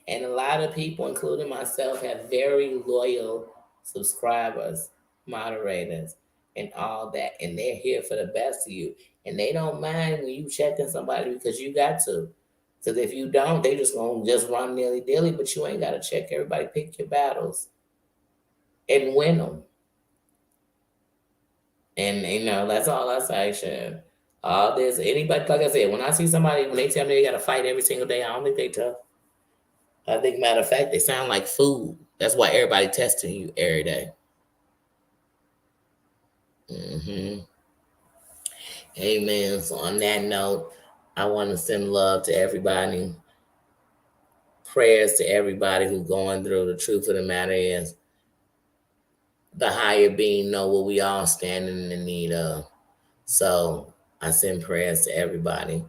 Speaker 1: And a lot of people, including myself, have very loyal subscribers, moderators, and all that. And they're here for the best of you. And they don't mind when you checking somebody because you got to. Because if you don't, they just gonna just run nilly-dilly, but you ain't gotta check everybody. Pick your battles and win them. And that's all I say, Sharon. All this, anybody, like I said, when I see somebody, when they tell me they gotta fight every single day, I don't think they tough. I think, matter of fact, they sound like food. That's why everybody testing you every day. Amen. So on that note, I want to send love to everybody. Prayers to everybody who's going through. The truth of the matter is, the higher being know what we all standing in the need of. So I send prayers to everybody.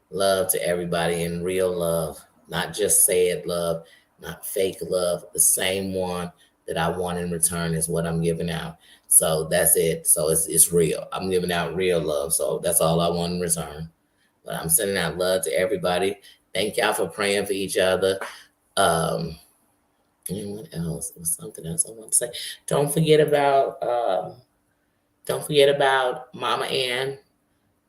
Speaker 1: Love to everybody, and real love. Not just said love, not fake love. The same one that I want in return is what I'm giving out. So that's it. So it's real. I'm giving out real love. So that's all I want in return. But I'm sending out love to everybody. Thank y'all for praying for each other. And what else? There was something else I want to say. Don't forget about Mama Ann.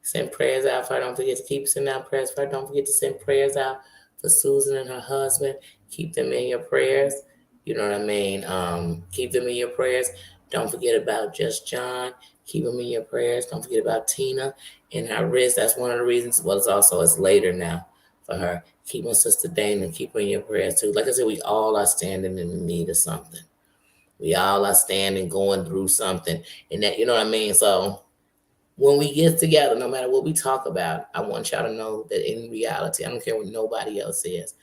Speaker 1: Send prayers out for her. Don't forget to keep sending out prayers for her. Don't forget to send prayers out for Susan and her husband. Keep them in your prayers. You know what I mean? Keep them in your prayers. Don't forget about Just John. Keep them in your prayers. Don't forget about Tina and her wrist. That's one of the reasons. Well, it's later now for her. Keep my sister Dana. Keep her in your prayers too. Like I said, we all are standing in the need of something. We all are standing, going through something. And that, you know what I mean? So when we get together, no matter what we talk about, I want y'all to know that in reality, I don't care what nobody else says,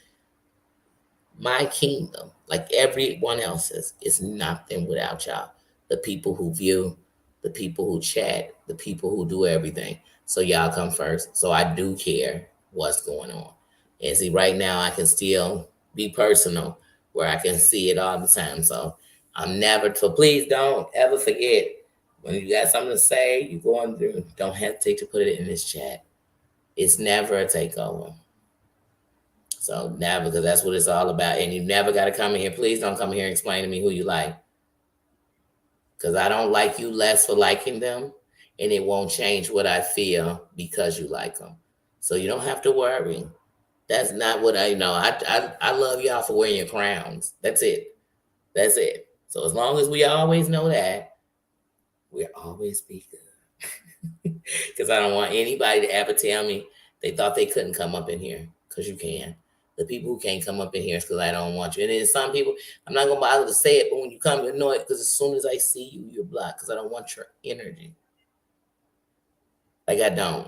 Speaker 1: my kingdom, like everyone else's, is nothing without y'all. The people who view, the people who chat, the people who do everything. So y'all come first. So I do care what's going on. And see, right now I can still be personal where I can see it all the time. So please don't ever forget, when you got something to say, you're going through, don't hesitate to put it in this chat. It's never a takeover. So never, because that's what it's all about. And you never got to come in here. Please don't come here and explain to me who you like. Because I don't like you less for liking them. And it won't change what I feel because you like them. So you don't have to worry. That's not what I know. I love y'all for wearing your crowns. That's it. That's it. So as long as we always know that, we'll always be good. Because I don't want anybody to ever tell me they thought they couldn't come up in here. Because you can. The people who can't come up in here is because I don't want you. And then some people, I'm not going to bother to say it, but when you come, you know it, because as soon as I see you, you're blocked, because I don't want your energy. Like, I don't.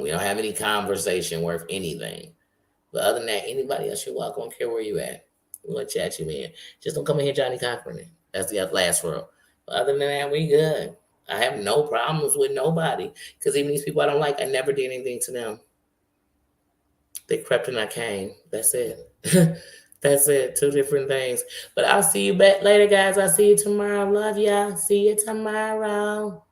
Speaker 1: We don't have any conversation worth anything. But other than that, anybody else, you're welcome. I don't care where you at. We're going to chat you in. Just don't come in here Johnny Cochran. That's the last rule. Other than that, we good. I have no problems with nobody. Because even these people I don't like, I never did anything to them. They crept and I came. That's it. That's it. Two different things. But I'll see you back later, guys. I'll see you tomorrow. Love ya. See you tomorrow.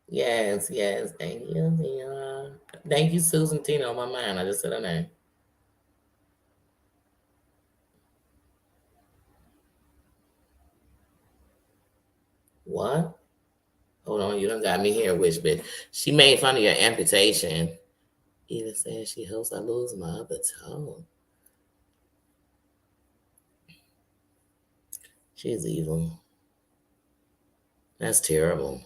Speaker 1: Yes, yes. Thank you, Leon. Thank you, Susan Tina, on my mind. I just said her name. What? Hold on, you done got me here, which bitch. She made fun of your amputation. Even saying she hopes I lose my other toe. She's evil. That's terrible.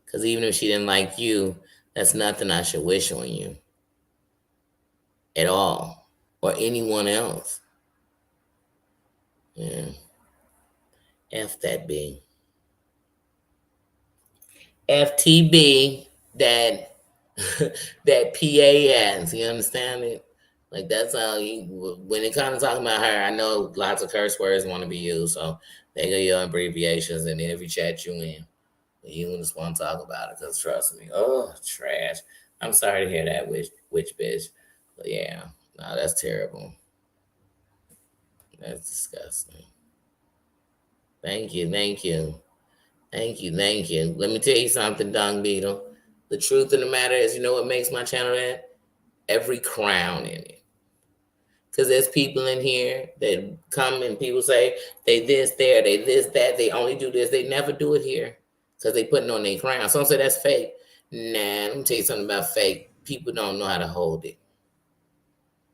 Speaker 1: Because even if she didn't like you, that's nothing I should wish on you at all, or anyone else. Yeah. F that B. FTB that that PAS. You understand it? Like that's how when it comes to talking about her, I know lots of curse words want to be used, so they go your abbreviations, and then if you chat you in, you just want to talk about it. Because trust me, oh trash. I'm sorry to hear that, witch bitch. But yeah, no, that's terrible. That's disgusting. Thank you, thank you. Thank you, thank you. Let me tell you something, Dung Beetle. The truth of the matter is, you know what makes my channel that? Every crown in it. Because there's people in here that come and people say they this, there, they this, that, they only do this. They never do it here because they putting on their crown. Some say that's fake. Nah, let me tell you something about fake. People don't know how to hold it.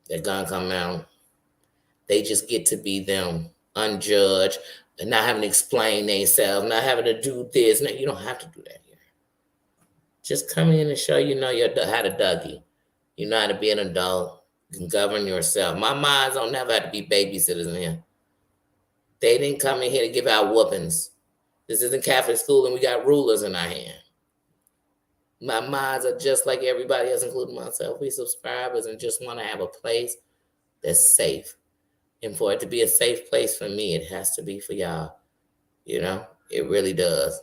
Speaker 1: They're gonna come out. They just get to be them, unjudged, and not having to explain themselves, not having to do this. No, you don't have to do that here. Just come in and show you know how to Dougie. You know how to be an adult. You can govern yourself. My minds don't never have to be babysitters in here. They didn't come in here to give out whoopings. This isn't Catholic school and we got rulers in our hand. My minds are just like everybody else, including myself. We subscribers and just want to have a place that's safe. And for it to be a safe place for me, it has to be for y'all. You know, it really does.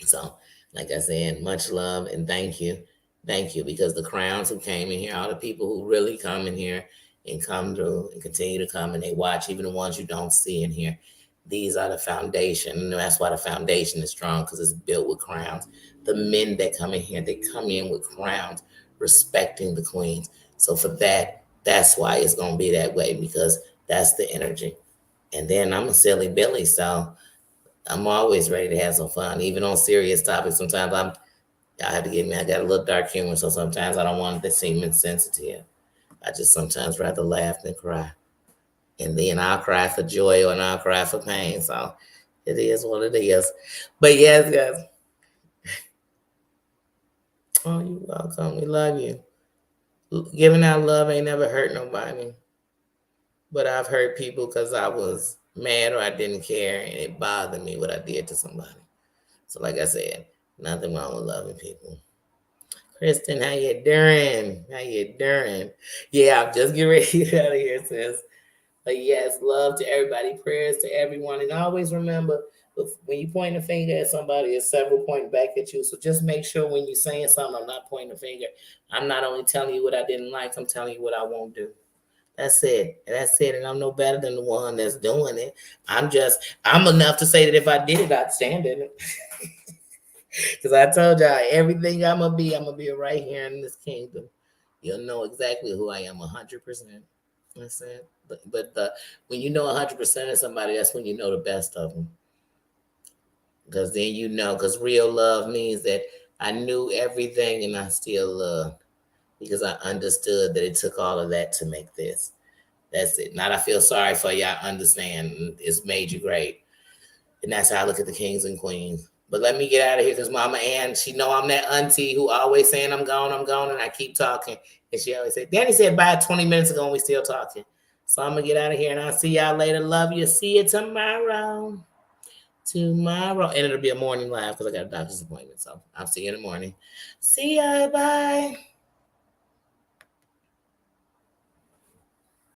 Speaker 1: So, like I said, much love and thank you. Thank you, because the crowns who came in here, all the people who really come in here and come through and continue to come and they watch, even the ones you don't see in here, these are the foundation. And that's why the foundation is strong, because it's built with crowns. The men that come in here, they come in with crowns, respecting the queens. So for that, that's why it's going to be that way, because that's the energy. And then I'm a silly Billy, so I'm always ready to have some fun, even on serious topics. Sometimes I have to get me. I got a little dark humor, so sometimes I don't want it to seem insensitive. I just sometimes rather laugh than cry, and then I'll cry for joy or I'll cry for pain. So it is what it is. But yes, guys. Oh, you're welcome. We love you. Giving out love ain't never hurt nobody, but I've hurt people because I was mad or I didn't care, and it bothered me what I did to somebody. So, like I said, nothing wrong with loving people. Kristen, how you doing? How you doing? Yeah, I'm just getting ready to get out of here, sis. But yes, love to everybody, prayers to everyone, and always remember, when you point a finger at somebody, it's several pointing back at you. So just make sure when you're saying something, I'm not pointing a finger. I'm not only telling you what I didn't like, I'm telling you what I won't do. That's it. That's it. And I'm no better than the one that's doing it. I'm enough to say that if I did it, I'd stand in it. Because I told y'all, everything I'm going to be right here in this kingdom. You'll know exactly who I am 100%. That's it. But when you know 100% of somebody, that's when you know the best of them. Because then you know, because real love means that I knew everything and I still loved. Because I understood that it took all of that to make this. That's it. Not I feel sorry for you. I understand. It's made you great. And that's how I look at the kings and queens. But let me get out of here because Mama Ann, she know I'm that auntie who always saying I'm gone, and I keep talking. And she always said, Danny said bye 20 minutes ago and we still talking. So I'm going to get out of here and I'll see y'all later. Love you. See you tomorrow. And it'll be a morning live because I got a doctor's appointment. So I'll see you in the morning. See ya. Bye.